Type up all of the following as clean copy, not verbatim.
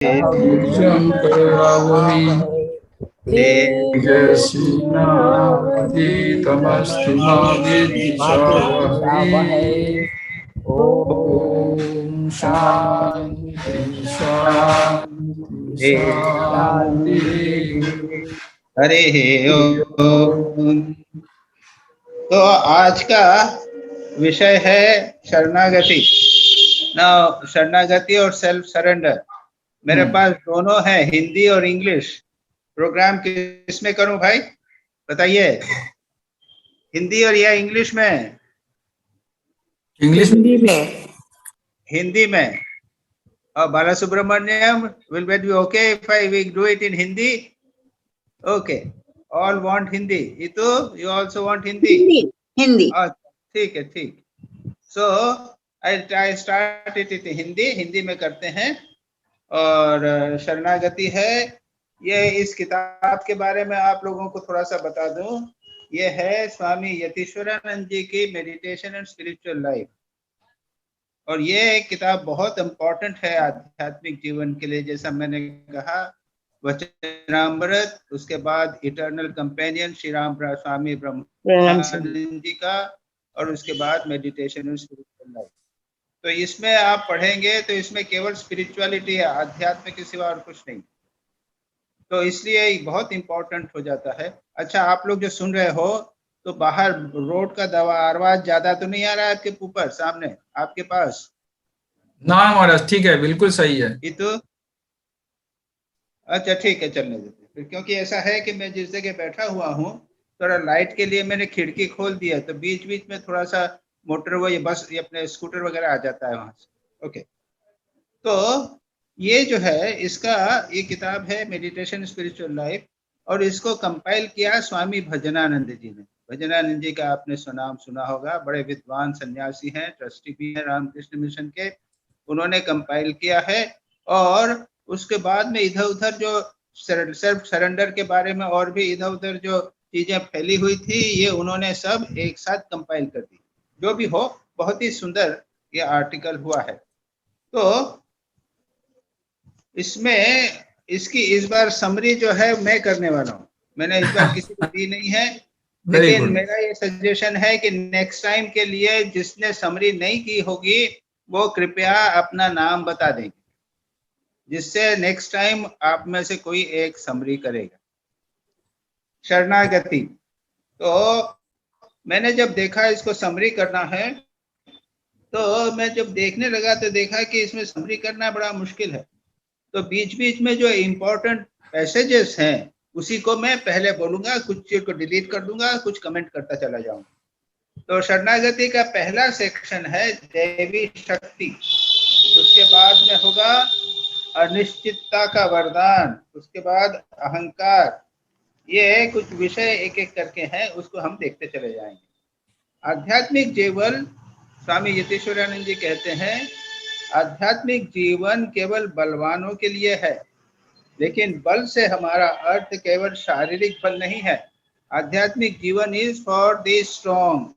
तेजं करवावहै तेजस्विनावधीतमस्तु मा विद्विषावहै। ओम शांति शांति शांति। हरे ओम। तो आज का विषय है शरणागति। ना शरणागति और सेल्फ सरेंडर मेरे पास दोनों है, हिंदी और इंग्लिश। प्रोग्राम किस में करूं भाई बताइए, हिंदी और या इंग्लिश में? इंग्लिश में। हिंदी में। और बाला Subramaniam, will that be okay if I we do it in Hindi? Okay, all want Hindi. Itu, you also want Hindi? Hindi. ठीक है, ठीक। So I start it in Hindi. Hindi में करते हैं। और शरणागति है ये। इस किताब के बारे में आप लोगों को थोड़ा सा बता दूं। ये है स्वामी यतीश्वरानंद जी की मेडिटेशन एंड स्पिरिचुअल लाइफ। और ये किताब बहुत इम्पोर्टेंट है आध्यात्मिक जीवन के लिए। जैसा मैंने कहा, वचनामृत, उसके बाद इटर्नल कंपेनियन श्री राम स्वामी ब्रह्मानंद जी का, और उसके बाद मेडिटेशन एंड स्पिरिचुअल लाइफ। तो इसमें आप पढ़ेंगे तो इसमें केवल स्पिरिचुअलिटी है, आध्यात्म के सिवा और कुछ नहीं। तो इसलिए बहुत इंपॉर्टेंट हो जाता है। अच्छा, आप लोग जो सुन रहे हो तो बाहर रोड का आवाज ज्यादा तो नहीं आ रहा है आपके ऊपर सामने आपके पास? ना महाराज, ठीक है, बिल्कुल सही है। ये तो अच्छा ठीक है, चलने देते फिर। क्योंकि ऐसा है कि मैं जिस जगह बैठा हुआ हूँ, थोड़ा लाइट के लिए मैंने खिड़की खोल दिया, तो बीच बीच में थोड़ा सा मोटर वो ये बस ये अपने स्कूटर वगैरह आ जाता है वहां से। ओके, तो ये जो है इसका ये किताब है मेडिटेशन स्पिरिचुअल लाइफ, और इसको कंपाइल किया स्वामी भजनानंद जी ने। भजनानंद जी का आपने नाम सुना होगा, बड़े विद्वान सन्यासी हैं, ट्रस्टी भी हैं रामकृष्ण मिशन के। उन्होंने कंपाइल किया है। और उसके बाद में इधर उधर जो सेल्फ सरेंडर के बारे में और भी इधर उधर जो चीजें फैली हुई थी, ये उन्होंने सब एक साथ कंपाइल कर दी। जो भी हो, बहुत ही सुंदर ये आर्टिकल हुआ है। तो इसमें इसकी इस बार समरी जो है मैं करने वाला हूँ। मैंने इस बार किसी को दी नहीं है, लेकिन मेरा ये सजेशन है कि नेक्स्ट टाइम के लिए जिसने समरी नहीं की होगी वो कृपया अपना नाम बता देंगे, जिससे नेक्स्ट टाइम आप में से कोई एक समरी करेगा। शरणागति, तो मैंने जब देखा इसको समरी करना है, तो मैं जब देखने लगा तो देखा कि इसमें समरी करना बड़ा मुश्किल है। तो बीच बीच में जो इम्पोर्टेंट पैसेजेस हैं उसी को मैं पहले बोलूंगा, कुछ चीज को डिलीट कर दूंगा, कुछ कमेंट करता चला जाऊंगा। तो शरणागति का पहला सेक्शन है दैवी शक्ति, उसके बाद में होगा अनिश्चितता का वरदान, उसके बाद अहंकार। ये कुछ विषय एक एक करके हैं, उसको हम देखते चले जाएंगे। आध्यात्मिक जीवन, स्वामी यतीश्वरानंद जी कहते हैं, आध्यात्मिक जीवन केवल बलवानों के लिए है, लेकिन बल से हमारा अर्थ केवल शारीरिक बल नहीं है। आध्यात्मिक जीवन इज फॉर द स्ट्रॉन्ग,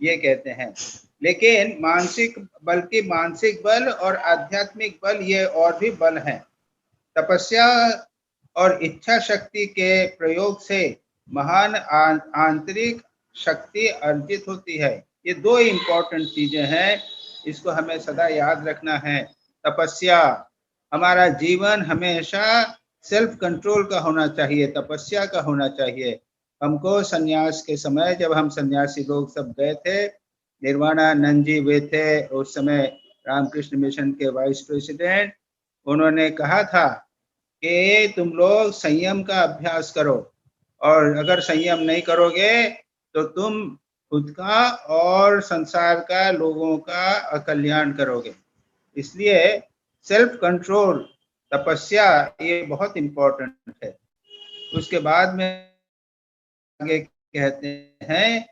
ये कहते हैं। लेकिन मानसिक, बल्कि मानसिक बल और आध्यात्मिक बल ये और भी बल हैं। तपस्या और इच्छा शक्ति के प्रयोग से महान आंतरिक शक्ति अर्जित होती है। ये दो इंपॉर्टेंट चीजें हैं, इसको हमें सदा याद रखना है। तपस्या, हमारा जीवन हमेशा सेल्फ कंट्रोल का होना चाहिए, तपस्या का होना चाहिए। हमको सन्यास के समय, जब हम सन्यासी लोग सब गए थे, निर्वाणानंद जी वे थे उस समय रामकृष्ण मिशन के वाइस प्रेसिडेंट, उन्होंने कहा था कि तुम लोग संयम का अभ्यास करो, और अगर संयम नहीं करोगे तो तुम खुद का और संसार का, लोगों का अकल्याण करोगे। इसलिए सेल्फ कंट्रोल, तपस्या, ये बहुत इंपॉर्टेंट है। उसके बाद में आगे कहते हैं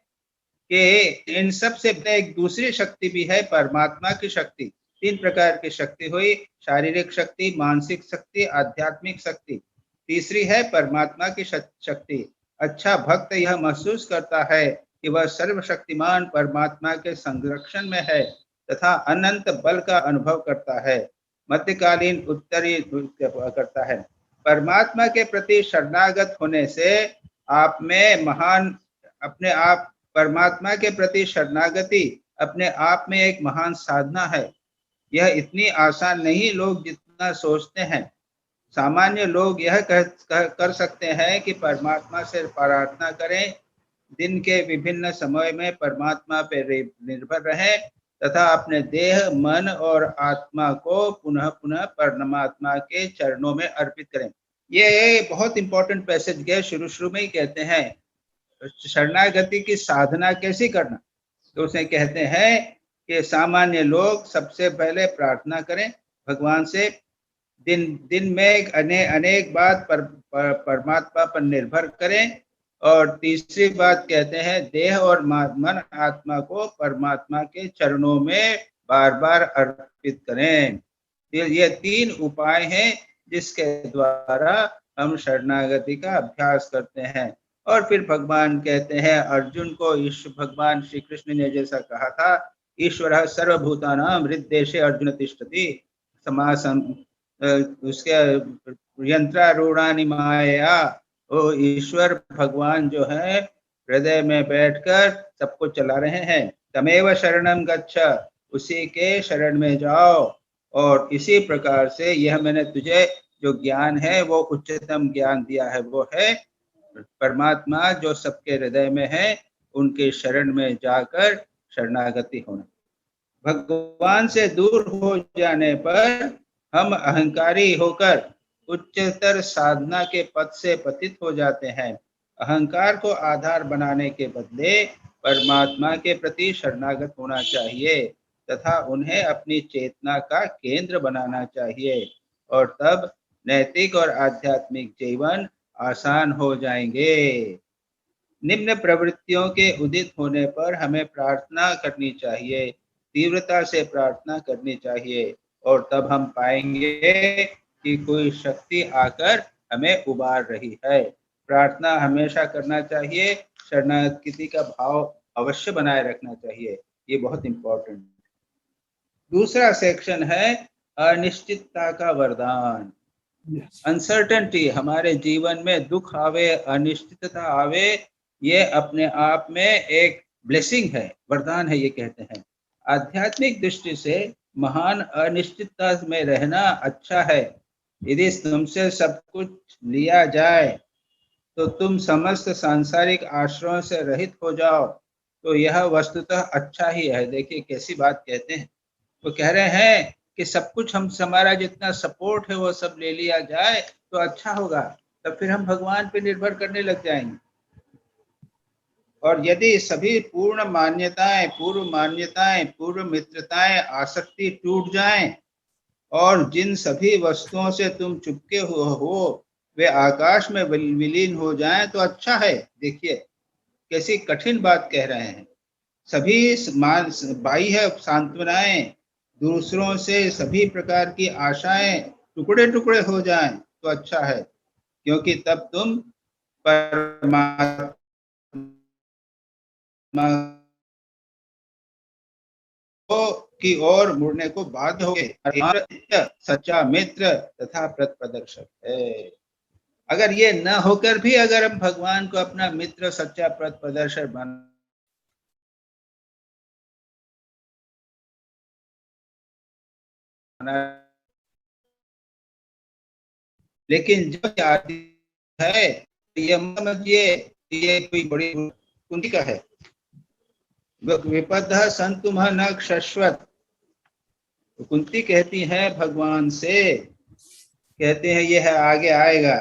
कि इन सब से एक दूसरी शक्ति भी है, परमात्मा की शक्ति। तीन प्रकार की शक्ति हुई, शारीरिक शक्ति, मानसिक शक्ति, आध्यात्मिक शक्ति। तीसरी है परमात्मा की शक्ति। अच्छा भक्त यह महसूस करता है कि वह सर्वशक्तिमान परमात्मा के संरक्षण में है तथा अनंत बल का अनुभव करता है। मध्यकालीन उत्तरी करता है। परमात्मा के प्रति शरणागत होने से आप में महान अपने आप परमात्मा के प्रति शरणागति अपने आप में एक महान साधना है। यह इतनी आसान नहीं लोग जितना सोचते हैं। सामान्य लोग यह कर सकते हैं कि परमात्मा से प्रार्थना करें, दिन के विभिन्न समय में परमात्मा पर निर्भर रहें तथा अपने देह, मन और आत्मा को पुनः पुनः परमात्मा के चरणों में अर्पित करें। ये बहुत इंपॉर्टेंट पैसेज है। शुरू में ही कहते हैं शरणागति की साधना कैसे करना, तो उसे कहते हैं कि सामान्य लोग सबसे पहले प्रार्थना करें भगवान से, दिन में अनेक बात परमात्मा पर निर्भर करें, और तीसरी बात कहते हैं देह और मन आत्मा को परमात्मा के चरणों में बार बार अर्पित करें। ये 3 उपाय हैं जिसके द्वारा हम शरणागति का अभ्यास करते हैं। और फिर भगवान कहते हैं अर्जुन को, भगवान श्री कृष्ण ने जैसा कहा था, ईश्वरः सर्वभूतानां हृद्देशे अर्जुन तिष्ठति, समासं उसके यंत्रारूढ़ानि माया, वो ईश्वर भगवान जो है हृदय में बैठकर सबको चला रहे हैं। तमेव शरणं गच्छ, उसी के शरण में जाओ। और इसी प्रकार से यह मैंने तुझे जो ज्ञान है वो उच्चतम ज्ञान दिया है, वो है परमात्मा जो सबके हृदय में है, उनके शरण में जाकर शरणागति होना। भगवान से दूर हो जाने पर हम अहंकारी होकर उच्चतर साधना के पथ से पतित हो जाते हैं। अहंकार को आधार बनाने के बदले परमात्मा के प्रति शरणागत होना चाहिए तथा उन्हें अपनी चेतना का केंद्र बनाना चाहिए, और तब नैतिक और आध्यात्मिक जीवन आसान हो जाएंगे। निम्न प्रवृत्तियों के उदित होने पर हमें प्रार्थना करनी चाहिए, तीव्रता से प्रार्थना करनी चाहिए, और तब हम पाएंगे कि कोई शक्ति आकर हमें उबार रही है। प्रार्थना हमेशा करना चाहिए, शरणागति का भाव अवश्य बनाए रखना चाहिए, ये बहुत इंपॉर्टेंट। दूसरा सेक्शन है अनिश्चितता का वरदान। अनसर्टेनिटी, हमारे जीवन में दुख आवे, अनिश्चितता आवे, ये अपने आप में एक ब्लेसिंग है, वरदान है, ये कहते हैं। आध्यात्मिक दृष्टि से महान अनिश्चितता में रहना अच्छा है। यदि तुमसे सब कुछ लिया जाए तो तुम समस्त सांसारिक आश्रयों से रहित हो जाओ, तो यह वस्तुतः अच्छा ही है। देखिए कैसी बात कहते हैं, वो कह रहे हैं कि सब कुछ हमारा जितना सपोर्ट है वो सब ले लिया जाए तो अच्छा होगा, तब फिर हम भगवान पे निर्भर करने लग जाएंगे। और यदि सभी पूर्व मान्यताएं, पूर्व मित्रताएं, आसक्ति टूट जाएं और जिन सभी वस्तुओं से तुम चुपके हो वे आकाश में विलीन हो जाएं तो अच्छा है। देखिए कैसी कठिन बात कह रहे हैं। सभी बाह्य सांत्वनाएं, दूसरों से सभी प्रकार की आशाएं टुकड़े टुकड़े हो जाएं तो अच्छा है, क्योंकि तब तुम परमात्मा की ओर मुड़ने को बाध्य होगे। सच्चा मित्र तथा प्रदर्शक है। अगर ये न होकर भी अगर हम भगवान को अपना मित्र, सच्चा प्रदर्शक बना, लेकिन जो आदि है ये समझिए ये कोई बड़ी कुंती का है। विपदः संतुमः न शश्वत, कुंती कहती है भगवान से, कहते हैं यह आगे आएगा।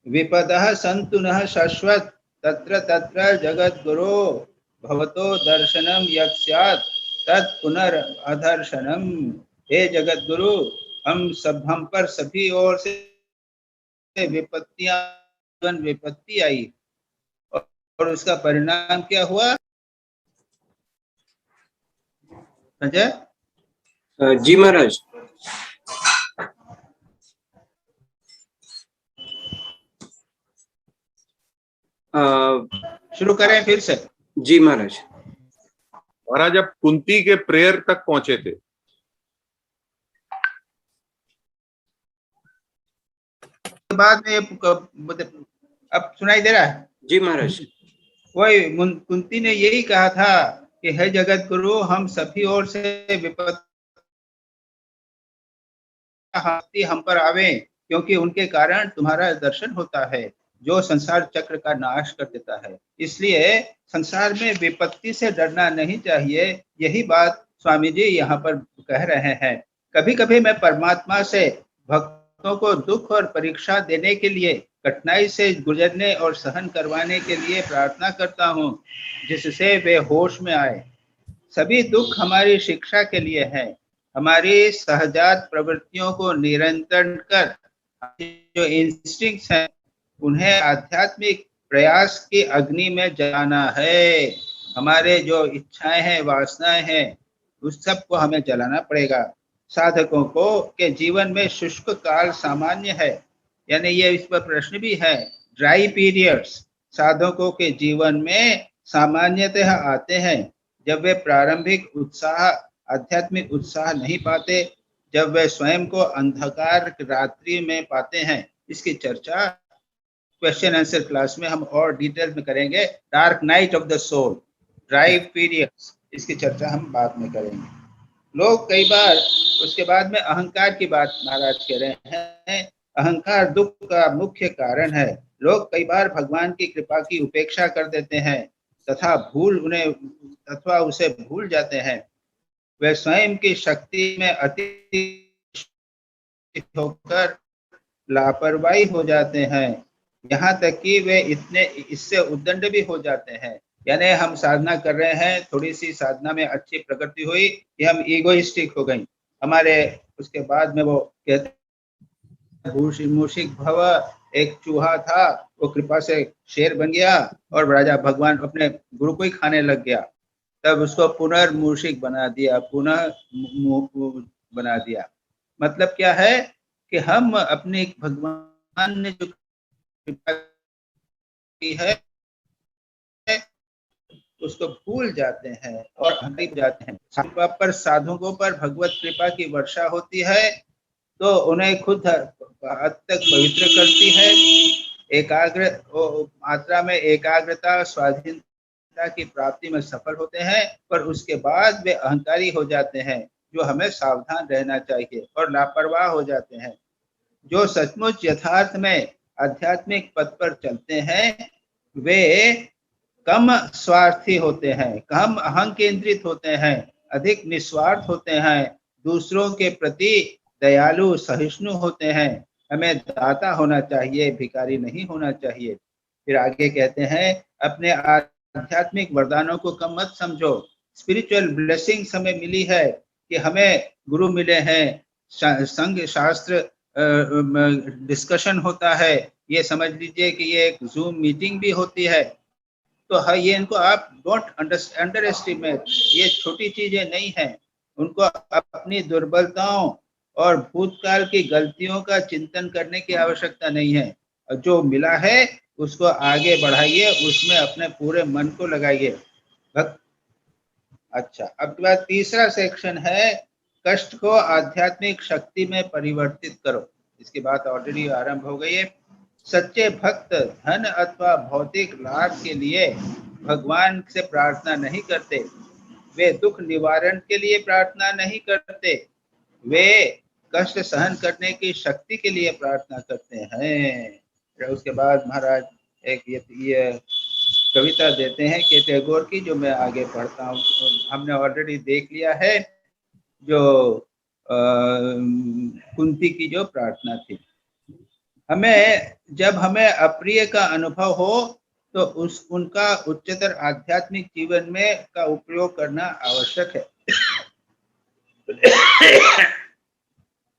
विपदः संतु न शश्वत तत्र तत्र जगत गुरु भवतो दर्शनम यत् स्यात् तत् पुनरअदर्शनम। हे जगत गुरु, हम पर सभी ओर से विपत्ति आई और उसका परिणाम क्या हुआ? संजय जी महाराज। शुरू करें फिर से? जी महाराज। महाराज अब कुंती के प्रेयर तक पहुंचे थे। बाद में अब सुनाई दे रहा है? जी महाराज। वही कुंती ने यही कहा था कि हे जगत गुरु, हम सभी ओर से विपत्ति हम पर आवे, क्योंकि उनके कारण तुम्हारा दर्शन होता है, जो संसार चक्र का नाश कर देता है। इसलिए संसार में विपत्ति से डरना नहीं चाहिए। यही बात स्वामी जी यहाँ पर कह रहे हैं। कभी कभी मैं परमात्मा से भक्तों को दुख और परीक्षा देने के लिए, कठिनाई से गुजरने और सहन करवाने के लिए प्रार्थना करता हूँ, जिससे वे होश में आए। सभी दुख हमारी शिक्षा के लिए है। हमारी सहजात प्रवृत्तियों को नियंत्रण कर जो इंस्टिंक्ट्स हैं, उन्हें आध्यात्मिक प्रयास की अग्नि में जलाना है। हमारे जो इच्छाएं हैं, वासनाएं हैं, उस सब को हमें जलाना पड़ेगा। साधकों को के जीवन में शुष्क काल सामान्य है, यानी ये इस पर प्रश्न भी है। ड्राई पीरियड्स साधकों के जीवन में सामान्यतः आते हैं, जब वे प्रारंभिक उत्साह, आध्यात्मिक उत्साह नहीं पाते, जब वे स्वयं को अंधकार रात्रि में पाते हैं। इसकी चर्चा क्वेश्चन आंसर क्लास में हम और डिटेल में करेंगे। Dark night of the soul, dry periods, इसकी चर्चा हम बाद में करेंगे। लोग कई बार, उसके बाद में अहंकार की बात महाराज कह रहे हैं। अहंकार दुख का मुख्य कारण है। लोग कई बार भगवान की कृपा की उपेक्षा कर देते हैं तथा उसे भूल जाते हैं। वे स्वयं की शक्ति में अति होकर लापरवाही हो जाते हैं, यहाँ तक कि वे इससे उद्दंड भी हो जाते हैं। यानी हम साधना कर रहे हैं, थोड़ी सी साधना में अच्छी प्रगति हुई कि हम ईगोइस्टिक हो गई हमारे। उसके बाद में वो कहते मूषिक भव, एक चूहा था, वो कृपा से शेर बन गया और राजा भगवान अपने गुरु को ही खाने लग गया। तब उसको पुनर्मूषिक बना दिया, पुनः बना दिया। मतलब क्या है कि हम अपने भगवान ने जो कृपा की है उसको भूल जाते हैं और हट जाते हैं। पर साधुओं पर भगवत कृपा की वर्षा होती है तो उन्हें खुद हद तक पवित्र करती है। एकाग्र मात्रा में एकाग्रता, स्वाधीनता की प्राप्ति में सफल होते हैं, पर उसके बाद वे अहंकारी हो जाते हैं, जो हमें सावधान रहना चाहिए, और लापरवाह हो जाते हैं। जो सचमुच यथार्थ में आध्यात्मिक पथ पर चलते हैं, वे कम स्वार्थी होते हैं, कम अहं केंद्रित होते हैं, अधिक निस्वार्थ होते हैं, दूसरों के प्रति दयालु सहिष्णु होते हैं। हमें दाता होना चाहिए, भिखारी नहीं होना चाहिए। फिर आगे कहते हैं, अपने आध्यात्मिक वरदानों को कम मत समझो। स्पिरिचुअल ब्लेसिंग्स हमें मिली है कि हमें गुरु मिले हैं, संघ शास्त्र डिस्कशन होता है, ये समझ लीजिए कि ये एक जूम मीटिंग भी होती है। तो हाँ, ये इनको आप डोंट अंडर एस्टिमेट, ये छोटी चीजें नहीं हैं। उनको अपनी दुर्बलताओं और भूतकाल की गलतियों का चिंतन करने की आवश्यकता नहीं है। जो मिला है उसको आगे बढ़ाइए, उसमें अपने पूरे मन को लगाइए। अच्छा, अब के बाद तीसरा सेक्शन है, कष्ट को आध्यात्मिक शक्ति में परिवर्तित करो। इसकी बात ऑलरेडी आरंभ हो गई है। सच्चे भक्त धन अथवा भौतिक लाभ के लिए भगवान से प्रार्थना नहीं करते। वे दुख निवारण के लिए प्रार्थना नहीं करते, वे कष्ट सहन करने की शक्ति के लिए प्रार्थना करते हैं। उसके बाद महाराज एक ये कविता देते हैं के टैगोर की, जो मैं आगे पढ़ता हूँ। हमने ऑलरेडी देख लिया है जो कुंती की जो प्रार्थना थी। जब हमें अप्रिय का अनुभव हो तो उनका उच्चतर आध्यात्मिक जीवन में का उपयोग करना आवश्यक है।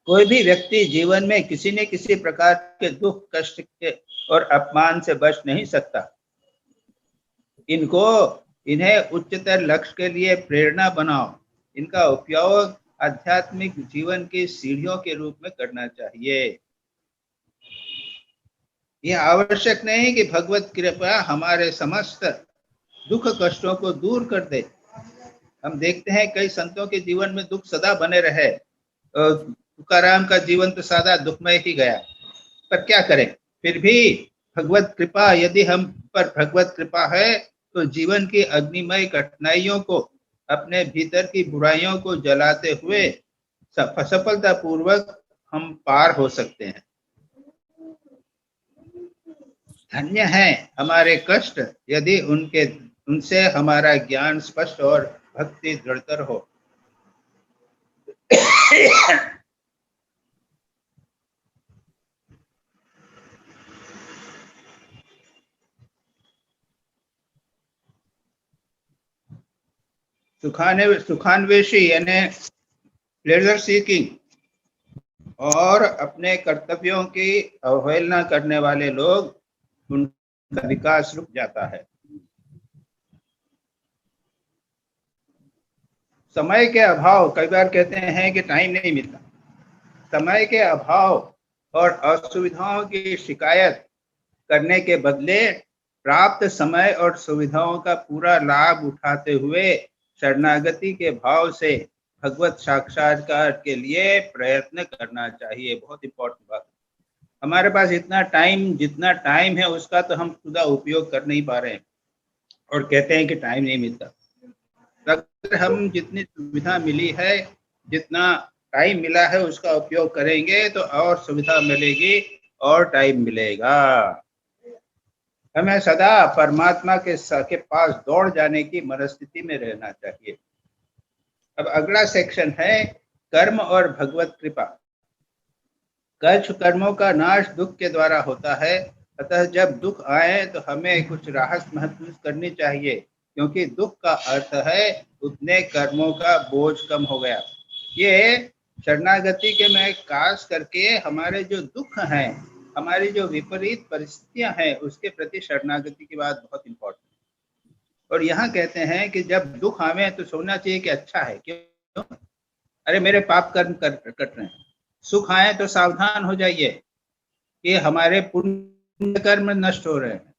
कोई भी व्यक्ति जीवन में किसी न किसी प्रकार के दुख, कष्ट के और अपमान से बच नहीं सकता। इन्हें उच्चतर लक्ष्य के लिए प्रेरणा बनाओ। इनका उपयोग आध्यात्मिक जीवन की सीढ़ियों के रूप में करना चाहिए। यह आवश्यक नहीं कि भगवत कृपा हमारे समस्त दुख कष्टों को दूर कर दे। हम देखते हैं कई संतों के जीवन में दुख सदा बने रहे। तुकाराम का जीवन तो सादा दुखमय ही गया, पर क्या करें, फिर भी भगवत कृपा, यदि हम पर भगवत कृपा है तो जीवन की अग्निमय कठिनाइयों को, अपने भीतर की बुराइयों को जलाते हुए सफलता पूर्वक हम पार हो सकते हैं। धन्य है हमारे कष्ट, यदि उनसे हमारा ज्ञान स्पष्ट और भक्ति दृढ़तर हो। सुखान्वेषी यानी प्लेजर सीकिंग और अपने कर्तव्यों की अवहेलना करने वाले लोग, उनका विकास रुक जाता है। समय के अभाव, कई बार कहते हैं कि टाइम नहीं मिलता। समय के अभाव और असुविधाओं की शिकायत करने के बदले प्राप्त समय और सुविधाओं का पूरा लाभ उठाते हुए शरणागति के भाव से भगवत साक्षात्कार के लिए प्रयत्न करना चाहिए। बहुत इंपॉर्टेंट बात। हमारे पास जितना टाइम है उसका तो हम खुदा उपयोग कर नहीं पा रहे हैं और कहते हैं कि टाइम नहीं मिलता। अगर हम जितनी सुविधा मिली है, जितना टाइम मिला है, उसका उपयोग करेंगे तो और सुविधा मिलेगी और टाइम मिलेगा। हमें सदा परमात्मा के पास दौड़ जाने की मनस्थिति में रहना चाहिए। अब अगला सेक्शन है कर्म और भगवत कृपा। कुछ कर्मों का नाश दुख के द्वारा होता है, अतः जब दुख आए तो हमें कुछ राहत महसूस करनी चाहिए, क्योंकि दुख का अर्थ है उतने कर्मों का बोझ कम हो गया। ये शरणागति के में खास करके हमारे जो दुख हैं, हमारी जो विपरीत परिस्थितियां हैं, उसके प्रति शरणागति की बात बहुत इंपॉर्टेंट है। और यहाँ कहते हैं कि जब दुख आवे तो सोचना चाहिए कि अच्छा है, क्यों? अरे मेरे पाप कर्म कट रहे हैं। सुख आए तो सावधान हो जाइए कि हमारे पुण्य कर्म नष्ट हो रहे हैं।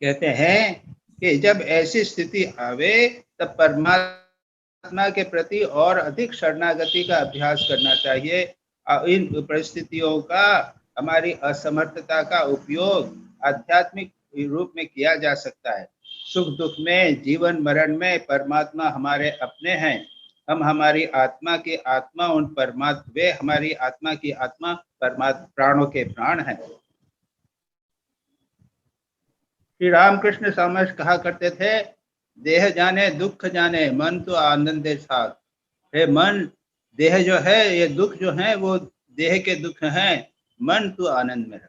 कहते हैं कि जब ऐसी स्थिति आवे तब परमात्मा के प्रति और अधिक शरणागति का अभ्यास करना चाहिए। इन परिस्थितियों का, हमारी असमर्थता का उपयोग आध्यात्मिक रूप में किया जा सकता है। सुख दुख में, जीवन मरण में परमात्मा हमारे अपने हैं। हम हमारी आत्मा की आत्मा, उन परमात्मा, वे हमारी आत्मा की आत्मा, परमात्मा प्राणों के प्राण हैं। श्री रामकृष्ण समर्थ कहा करते थे, देह जाने दुख जाने, मन तो आनंदे साथ। हे मन, देह जो है, ये दुख जो है वो देह के दुख हैं, मन तो आनंद में रहे।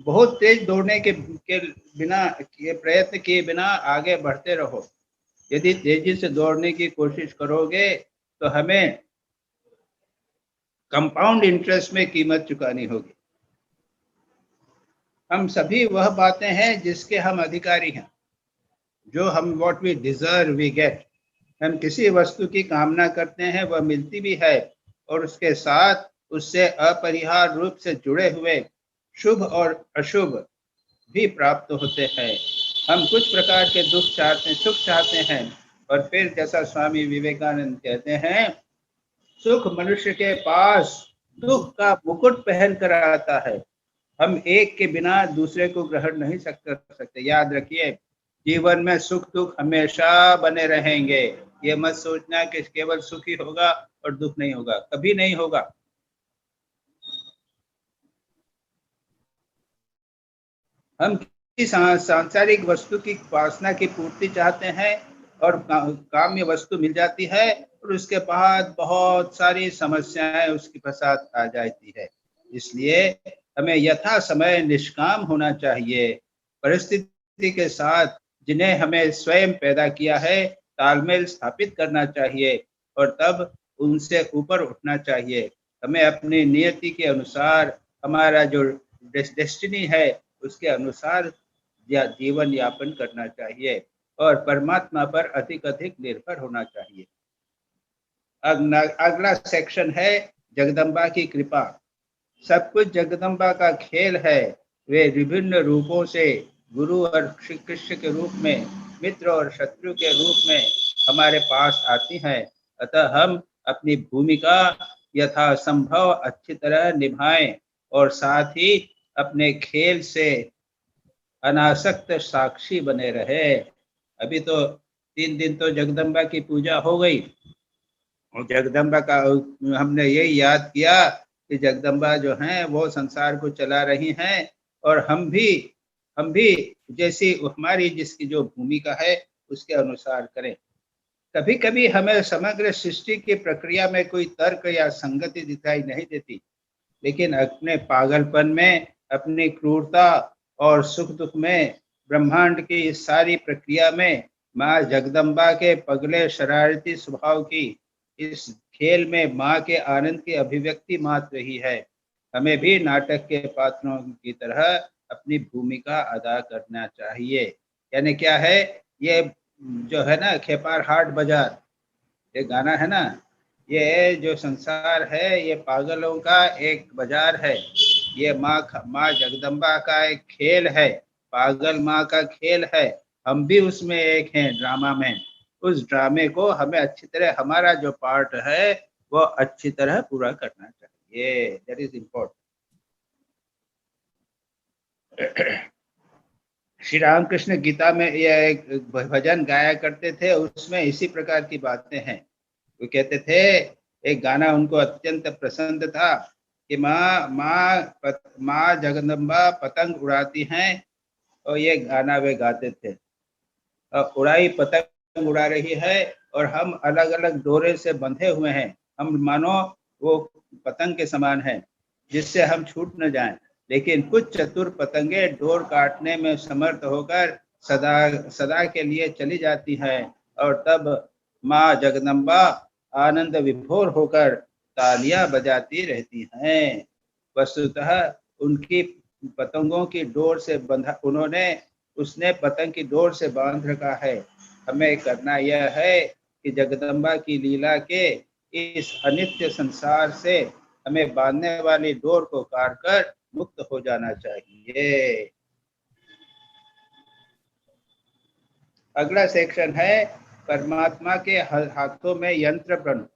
बहुत तेज दौड़ने के बिना, ये प्रयत्न किए बिना आगे बढ़ते रहो। यदि तेजी से दौड़ने की कोशिश करोगे तो हमें कंपाउंड इंटरेस्ट में कीमत चुकानी होगी। हम सभी वह बातें हैं जिसके हम अधिकारी हैं, जो हम what we deserve we get. हम किसी वस्तु की कामना करते हैं, वह मिलती भी है, और उसके साथ उससे अपरिहार्य रूप से जुड़े हुए शुभ और अशुभ भी प्राप्त होते हैं। हम कुछ प्रकार के दुख चाहते हैं, सुख चाहते हैं, और फिर जैसा स्वामी विवेकानंद कहते हैं, सुख मनुष्य के पास दुख का मुकुट पहन कर आता है। हम एक के बिना दूसरे को ग्रहण नहीं कर सकते। याद रखिए, जीवन में सुख दुख हमेशा बने रहेंगे। ये मत सोचना कि केवल सुख ही होगा और दुख नहीं होगा, कभी नहीं होगा। हम सांसारिक वस्तु की वासना की पूर्ति चाहते हैं और काम्य वस्तु मिल जाती है, और उसके बाद बहुत सारी समस्याएं उसके साथ आ जाती है। इसलिए हमें यथा समय निष्काम होना चाहिए। परिस्थिति के साथ जिन्हें हमें स्वयं पैदा किया है तालमेल स्थापित करना चाहिए, और तब उनसे ऊपर उठना चाहिए। हमें अपनी नियति के अनुसार, हमारा जो डेस्टिनी है उसके अनुसार जीवन यापन करना चाहिए, और परमात्मा पर अधिक अधिक निर्भर होना चाहिए। अगला सेक्शन है जगदम्बा की कृपा। सब कुछ जगदम्बा का खेल है। वे विभिन्न रूपों से गुरु और शिष्य के रूप में, मित्र और शत्रु के रूप में हमारे पास आती हैं। अतः हम अपनी भूमिका यथासंभव अच्छी तरह निभाएं और साथ ही अपने खेल से अनासक्त साक्षी बने रहे। अभी तो 3 दिन तो जगदम्बा की पूजा हो गई और जगदम्बा का हमने यही याद किया कि जगदम्बा जो हैं वो संसार को चला रही हैं और हम भी जैसी हमारी जिसकी जो भूमिका है उसके अनुसार करें। कभी कभी हमें समग्र सृष्टि की प्रक्रिया में कोई तर्क या संगति दिखाई नहीं देती, लेकिन अपने पागलपन में, अपनी क्रूरता और सुख दुख में, ब्रह्मांड की इस सारी प्रक्रिया में माँ जगदम्बा के पगले शरारती स्वभाव की इस खेल में माँ के आनंद की अभिव्यक्ति मात्र ही है। हमें भी नाटक के पात्रों की तरह अपनी भूमिका अदा करना चाहिए। यानी क्या है, ये जो है ना खेपार हाट बाजार, ये गाना है ना, ये जो संसार है ये पागलों का एक बाजार है। ये माँ जगदम्बा का एक खेल है, पागल माँ का खेल है। हम भी उसमें एक हैं ड्रामा में। उस ड्रामे को हमें अच्छी तरह, हमारा जो पार्ट है वो अच्छी तरह पूरा करना चाहिए। That is important. Shri Ramakrishna Gita में यह एक भजन गाया करते थे, उसमें इसी प्रकार की बातें हैं। वो कहते थे, एक गाना उनको अत्यंत पसंद था कि माँ जगदम्बा पतंग उड़ाती हैं, और ये गाना वे गाते थे। उड़ाई पतंग उड़ा रही है और हम अलग अलग डोरे से बंधे हुए हैं। हम मानो वो पतंग के समान है जिससे हम छूट न जाएं, लेकिन कुछ चतुर पतंगे डोर काटने में समर्थ होकर सदा सदा के लिए चली जाती हैं, और तब माँ जगदम्बा आनंद विभोर होकर तालियां बजाती रहती हैं। वस्तुतः उनकी पतंगों की डोर से बंधा, उसने पतंग की डोर से बांध रखा है। हमें करना यह है कि जगदम्बा की लीला के इस अनित्य संसार से हमें बांधने वाली डोर को काट कर मुक्त हो जाना चाहिए। अगला सेक्शन है परमात्मा के हाथों में यंत्र बनो।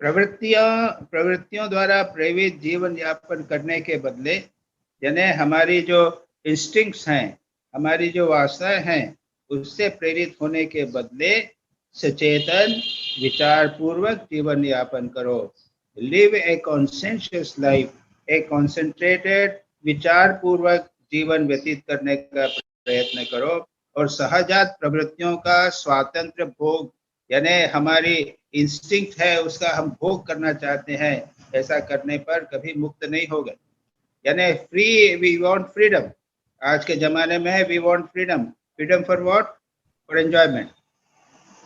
प्रवृत्तियों द्वारा प्रेरित जीवन यापन करने के बदले, यानी हमारी जो इंस्टिंक्ट्स हैं, हमारी जो वासनाएं हैं, उससे प्रेरित होने के बदले सचेतन विचार पूर्वक जीवन यापन करो। Live a conscious life, A concentrated विचार पूर्वक जीवन व्यतीत करने का प्रयत्न करो, और सहजात प्रवृत्तियों का स्वातंत्र भोग, यानी हमारी इंस्टिंक्ट है उसका हम भोग करना चाहते हैं, ऐसा करने पर कभी मुक्त नहीं होगा। यानी फ्री, वी वांट फ्रीडम। आज के जमाने में है we want freedom. Freedom for what? For enjoyment.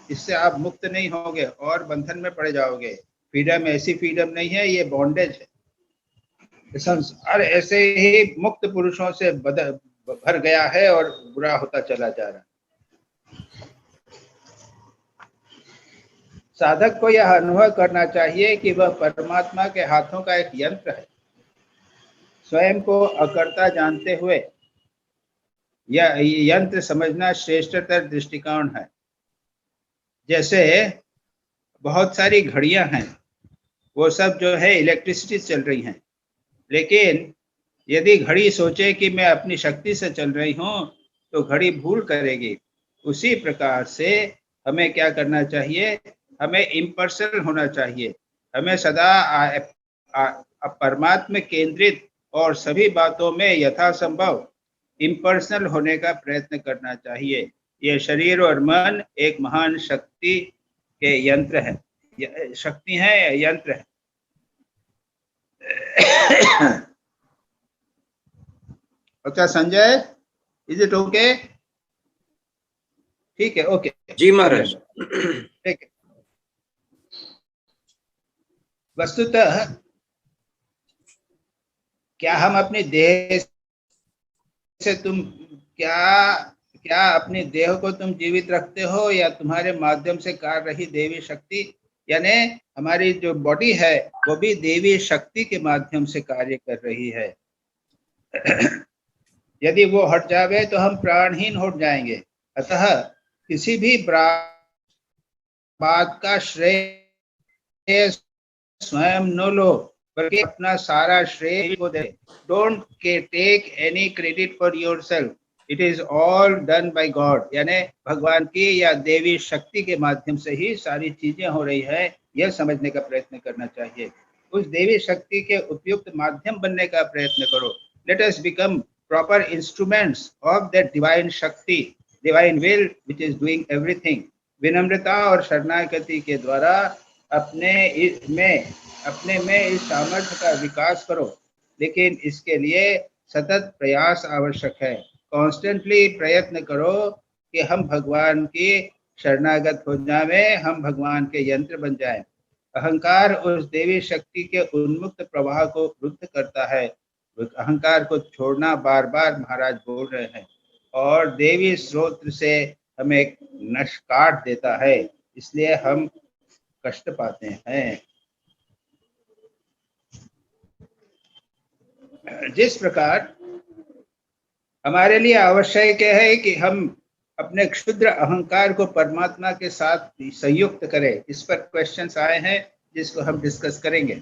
इससे आप मुक्त नहीं होगे और बंधन में पड़ जाओगे। फ्रीडम ऐसी फ्रीडम नहीं है, ये बॉन्डेज है। संसार ऐसे ही मुक्त पुरुषों से भर गया है और बुरा होता चला जा रहा है। साधक को यह अनुभव करना चाहिए कि वह परमात्मा के हाथों का एक यंत्र है। स्वयं को अकर्ता जानते हुए यह यंत्र समझना श्रेष्ठतर दृष्टिकोण है। जैसे बहुत सारी घड़ियां हैं, वो सब जो है इलेक्ट्रिसिटी चल रही हैं, लेकिन यदि घड़ी सोचे कि मैं अपनी शक्ति से चल रही हूं तो घड़ी भूल करेगी। उसी प्रकार से हमें क्या करना चाहिए, हमें इम्पर्सनल होना चाहिए। हमें सदा परमात्मा केंद्रित और सभी बातों में यथासंभव इम्पर्सनल होने का प्रयत्न करना चाहिए। ये शरीर और मन एक महान शक्ति के यंत्र है, शक्ति है, यंत्र है। अच्छा संजय, इज इट ओके? ठीक है, ओके जी महाराज। ठीक है। वस्तुतः क्या हम अपने देह से क्या अपने देह को तुम जीवित रखते हो, या तुम्हारे माध्यम से कार्य रही देवी शक्ति, यानी हमारी जो बॉडी है वो भी देवी शक्ति के माध्यम से कार्य कर रही है। यदि वो हट जावे तो हम प्राणहीन हो जाएंगे। अतः किसी भी बात का श्रेय स्वयं न लो, बल्कि अपना सारा श्रेय को दे। Don't take any credit for yourself, it is all done by God. यानी भगवान की या देवी शक्ति के माध्यम से ही सारी चीजें हो रही है, यह समझने का प्रयत्न करना चाहिए। उस देवी शक्ति के उपयुक्त माध्यम बनने का प्रयत्न करो। Let us become proper instruments of that divine shakti, divine will which is doing everything. विनम्रता और शरणागति के द्वारा अपने में इस सामर्थ्य का विकास करो, लेकिन इसके लिए सतत प्रयास आवश्यक है। कॉन्स्टेंटली प्रयत्न करो कि हम भगवान की शरणागत हो जाएं, हम भगवान के यंत्र बन जाएं। अहंकार उस देवी शक्ति के उन्मुक्त प्रवाह को रुद्ध करता है। अहंकार को छोड़ना बार बार महाराज बोल रहे हैं, और देवी स्रोत से हमें नष्ट काट देता है, इसलिए हम कष्ट पाते हैं। जिस प्रकार हमारे लिए आवश्यक है कि हम अपने क्षुद्र अहंकार को परमात्मा के साथ संयुक्त करें, इस पर क्वेश्चंस आए हैं जिसको हम डिस्कस करेंगे।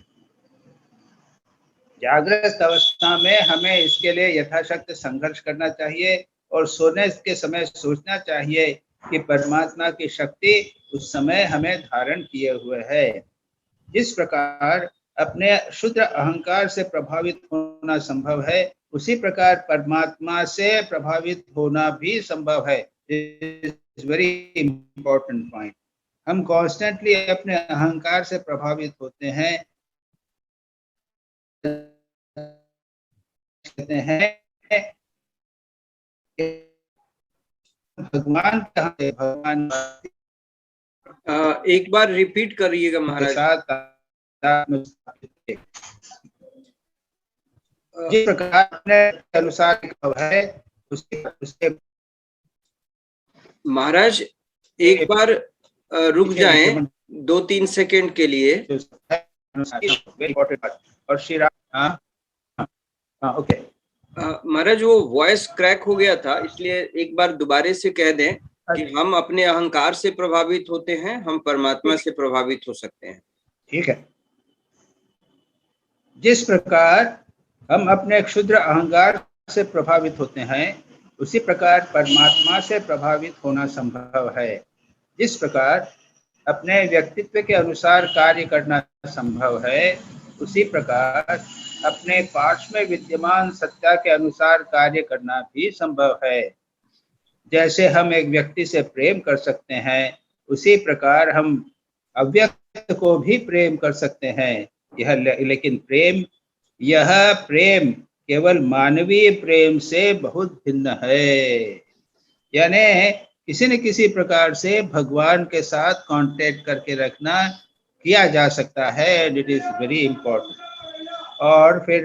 जागृत अवस्था में हमें इसके लिए यथाशक्ति संघर्ष करना चाहिए, और सोने के समय सोचना चाहिए कि परमात्मा की शक्ति उस समय हमें धारण किए हुए है। जिस प्रकार अपने शुद्ध अहंकार से प्रभावित होना संभव है, उसी प्रकार परमात्मा से प्रभावित होना भी संभव है। It's very important point. हम कॉन्स्टेंटली अपने अहंकार से प्रभावित होते हैं, कहते हैं भगवान कहाँ है, भगवान एक बार रिपीट करिएगा महाराज। जिस प्रकार अपने अनुसार है उसके महाराज एक बार रुक जाएं 2-3 सेकंड के लिए। और श्री राम ओके महाराज वो वॉइस क्रैक हो गया था, इसलिए एक बार दोबारा से कह दें कि हम अपने अहंकार से प्रभावित होते हैं, हम परमात्मा से प्रभावित हो सकते हैं। ठीक है। जिस प्रकार हम अपने क्षुद्र अहंकार से प्रभावित होते हैं, उसी प्रकार परमात्मा से प्रभावित होना संभव है। जिस प्रकार अपने व्यक्तित्व के अनुसार कार्य करना संभव है, उसी प्रकार अपने पार्श्व में विद्यमान सत्ता के अनुसार कार्य करना भी संभव है। जैसे हम एक व्यक्ति से प्रेम कर सकते हैं, उसी प्रकार हम अव्यक्त को भी प्रेम कर सकते हैं। लेकिन यह प्रेम केवल मानवीय प्रेम से बहुत भिन्न है। यानी किसी न किसी प्रकार से भगवान के साथ कांटेक्ट करके रखना किया जा सकता है। It is very important. और फिर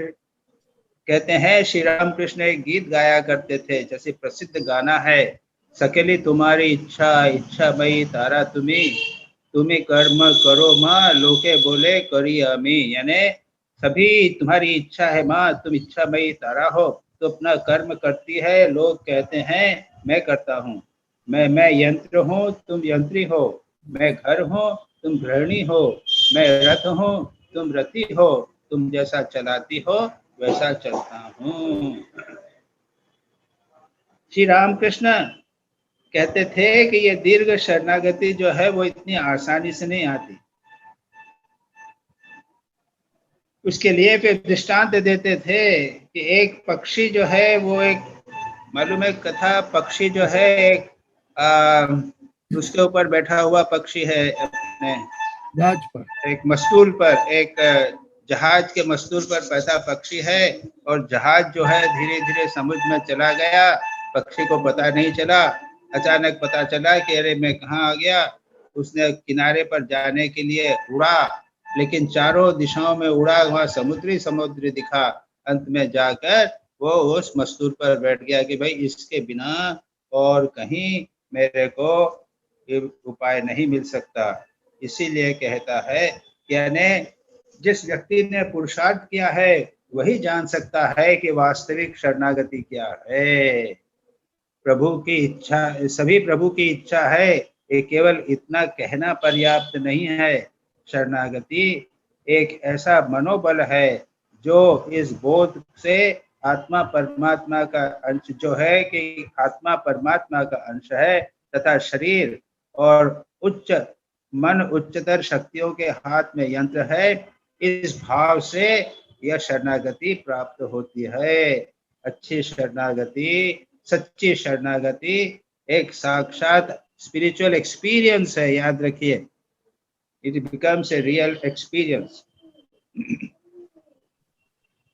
कहते हैं श्री राम कृष्ण एक गीत गाया करते थे, जैसे प्रसिद्ध गाना है, सकेली तुम्हारी इच्छा इच्छा मई तारा तुम्हें कर्म करो माँ, लोके बोले करी अमी। यानी सभी तुम्हारी इच्छा है माँ, तुम इच्छा मई तारा हो, तो अपना कर्म करती है, लोग कहते हैं मैं करता हूँ। मैं यंत्र हूँ, तुम यंत्री हो। मैं घर हूँ, तुम गृहिणी हो। मैं रथ हूँ, तुम रथी हो। तुम जैसा चलाती हो वैसा चलता हूँ। श्री रामकृष्ण कहते थे कि ये दीर्घ शरणागति जो है वो इतनी आसानी से नहीं आती। उसके लिए फिर दृष्टांत देते थे कि एक पक्षी जो है वो एक, मालूम है कथा, पक्षी जो है एक उसके ऊपर बैठा हुआ पक्षी है, अपने जहाज पर, एक मस्तूल पर, एक जहाज के मस्तूल पर बैठा पक्षी है, और जहाज जो है धीरे धीरे समुद्र में चला गया। पक्षी को पता नहीं चला, अचानक पता चला कि अरे मैं कहाँ आ गया। उसने किनारे पर जाने के लिए उड़ा, लेकिन चारों दिशाओं में उड़ा, वहाँ समुद्र दिखा। अंत में जाकर वो उस मस्तूल पर बैठ गया कि भाई इसके बिना और कहीं मेरे को उपाय नहीं मिल सकता। इसीलिए कहता है, यानी जिस व्यक्ति ने पुरुषार्थ किया है वही जान सकता है कि वास्तविक शरणागति क्या है। प्रभु की इच्छा, सभी प्रभु की इच्छा है। ये केवल इतना कहना पर्याप्त नहीं है। शरणागति एक ऐसा मनोबल है जो इस बोध से आत्मा परमात्मा का अंश जो है कि आत्मा परमात्मा का अंश है तथा शरीर और उच्च मन उच्चतर शक्तियों के हाथ में यंत्र है, इस भाव से यह शरणागति प्राप्त होती है। अच्छी शरणागति, सच्ची शरणागति एक साक्षात स्पिरिचुअल एक्सपीरियंस है, याद रखिए। It becomes a real experience.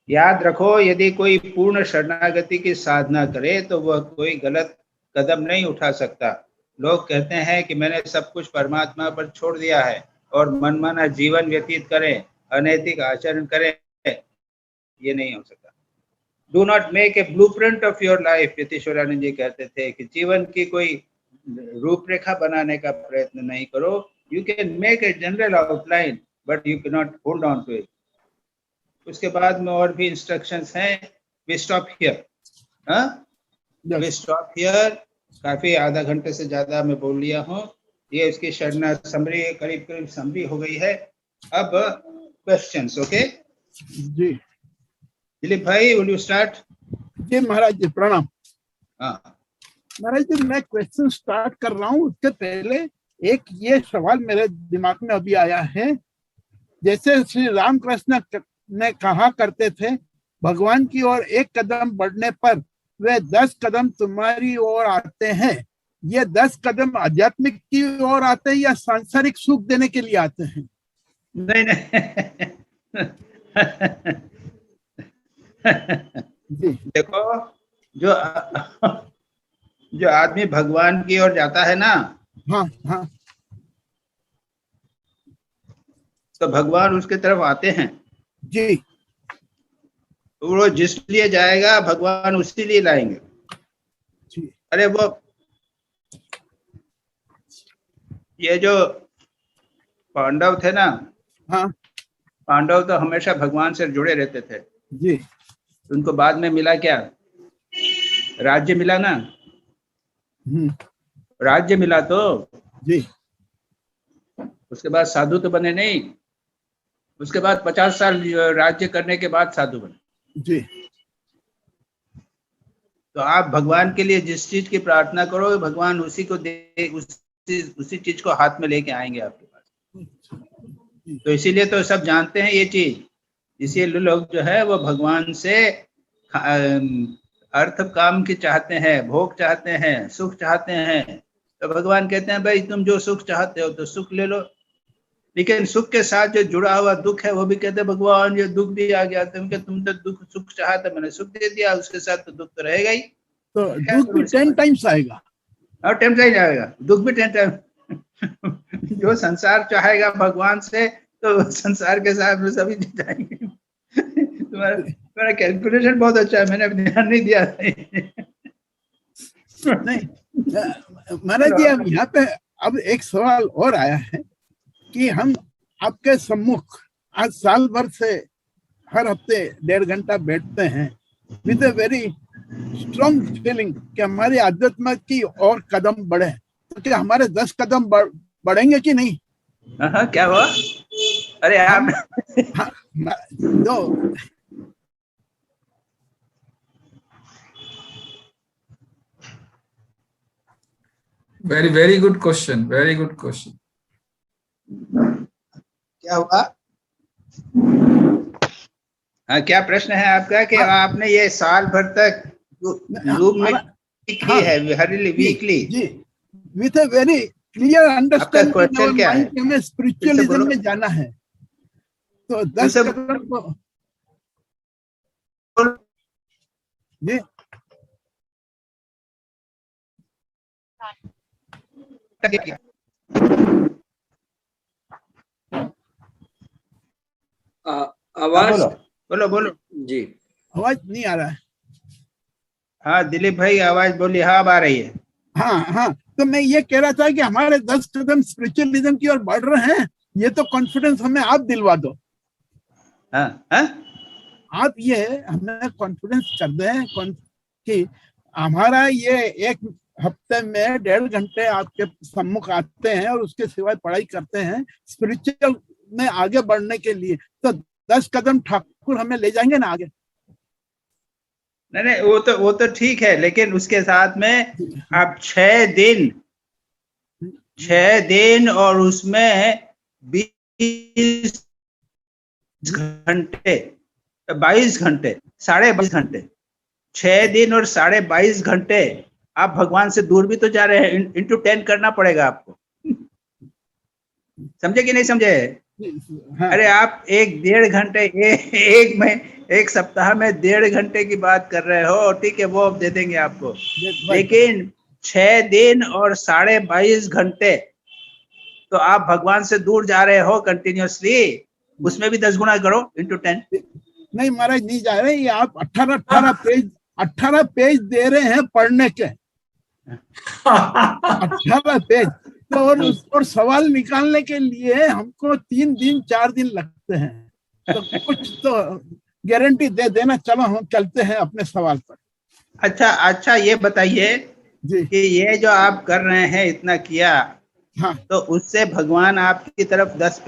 याद रखो, यदि कोई पूर्ण शरणागति की साधना करे तो वह कोई गलत कदम नहीं उठा सकता। लोग कहते हैं कि मैंने सब कुछ परमात्मा पर छोड़ दिया है और मनमाना जीवन व्यतीत करें, अनैतिक आचरण करें, ये नहीं हो सकता। Do not make a blueprint of your life. Yatishwarananda ji कहते थे कि जीवन की कोई रूपरेखा बनाने का प्रयत्न नहीं करो। You can make a general outline but you can not hold on to it. उसके बाद में और भी इंस्ट्रक्शंस हैं। We stop here. We stop here. काफी आधा घंटे से ज्यादा मैं बोल लिया हूँ। ये इसकी शरणा समरी करीब करीब समरी हो गई है। अब क्वेश्चंस। ओके जी दिलीप भाई, विल यू स्टार्ट? जी महाराज जी प्रणाम। हाँ महाराज जी मैं क्वेश्चन स्टार्ट कर रहा हूँ, उसके पहले एक ये सवाल मेरे दिमाग में अभी आया है। जैसे श्री रामकृष्ण ने कहा करते थे, भगवान की ओर एक कदम बढ़ने पर वे 10 कदम तुम्हारी ओर आते हैं। ये 10 कदम आध्यात्मिक की ओर आते हैं या सांसारिक सुख देने के लिए आते हैं? नहीं नहीं जी देखो, जो आदमी भगवान की ओर जाता है ना, हाँ हाँ तो भगवान उसके तरफ आते हैं। जी वो जिस लिए जाएगा भगवान उसी लिए लाएंगे। जी अरे वो ये जो पांडव थे ना, हाँ पांडव तो हमेशा भगवान से जुड़े रहते थे। जी उनको बाद में मिला क्या? राज्य मिला ना। राज्य मिला तो जी उसके बाद साधु तो बने नहीं। उसके बाद 50 साल राज्य करने के बाद साधु बने। जी तो आप भगवान के लिए जिस चीज की प्रार्थना करो, भगवान उसी को दे, उसी चीज को हाथ में लेके आएंगे आपके पास। तो इसीलिए तो सब जानते हैं ये चीज। इसीलिए लोग जो है वो भगवान से अर्थ काम की चाहते हैं, भोग चाहते हैं, सुख चाहते हैं। तो भगवान कहते हैं भाई तुम जो सुख चाहते हो तो सुख ले लो, लेकिन सुख के साथ जो जुड़ा हुआ दुख है वो भी कहते हैं भगवान ये दुख भी आ गया। तुम तो दुख सुख चाहा था, मैंने सुख दे दिया, उसके साथ तो दुख तो रहेगा ही। तो दुख भी 10 टाइम्स आएगा और 10 टाइम जाएगा, दुख भी 10 टाइम। जो संसार चाहेगा भगवान से तो संसार के साथ में सभी जाएंगे। तुम्हारा कैलकुलेशन बहुत अच्छा है, मैंने अब ध्यान नहीं दिया। नहीं महाराज जी, अब यहाँ पे अब एक सवाल और आया है कि हम आपके सम्मुख आज साल भर से हर हफ्ते 1.5 घंटा बैठते हैं with a very strong feeling कि हमारे आध्यात्म की और कदम बढ़े। तो क्या हमारे 10 कदम बढ़ेंगे कि नहीं? हाँ क्या हुआ? अरे आप तो very good question, very good question. क्या हुआ? हाँ क्या प्रश्न है आपका कि आपने ये साल भर तक जूम में की है वीकली जी with a very clear understanding question क्या है? हमें स्पिरिचुअलिज्म में जाना है। तो 10 कदम को जी आवाज बोलो बोलो जी आवाज नहीं आ रहा है। हाँ दिलीप भाई आवाज बोलिए। हाँ अब आ रही है। हाँ हाँ तो मैं ये कह रहा था कि हमारे 10 कदम स्पिरिचुअलिज्म की ओर बढ़ रहे हैं। ये तो कॉन्फिडेंस हमें आप दिलवा दो। हाँ हाँ आप ये हमें कॉन्फिडेंस कर दें कि हमारा ये एक हफ्ते में 1.5 घंटे आपके सम्मुख आते हैं और उसके सिवाय पढ़ाई करते हैं, स्पिरिचुअल में आगे बढ़ने के लिए, तो 10 कदम ठाकुर हमें ले जाएंगे ना आगे। नहीं नहीं, वो तो ठीक है, लेकिन उसके साथ में आप 6 दिन और उसमें 20 घंटे, 22 घंटे, 22.5 घंटे, 6 दिन और 22.5 घंटे आप भगवान से दूर भी तो जा रहे हैं। इंटू 10 करना पड़ेगा आपको। समझे कि नहीं समझे? हाँ, अरे आप 1.5 घंटे एक सप्ताह में 1.5 घंटे की बात कर रहे हो, ठीक है, वो अब दे देंगे आपको। लेकिन 6 दिन और 22.5 घंटे तो आप भगवान से दूर जा रहे हो कंटिन्यूअसली, उसमें भी 10 गुना करो, इंटू 10। नहीं महाराज, नहीं जा रहे, ये आप 18 पेज दे रहे हैं पढ़ने के, 18 पेज। तो और सवाल निकालने के लिए हमको 3 दिन 4 दिन लगते हैं, तो कुछ तो गारंटी दे देना। चलो हम चलते हैं अपने सवाल पर। अच्छा, ये बताइए जी कि ये जो आप कर रहे हैं, इतना किया, हाँ तो उससे भगवान आपकी तरफ 10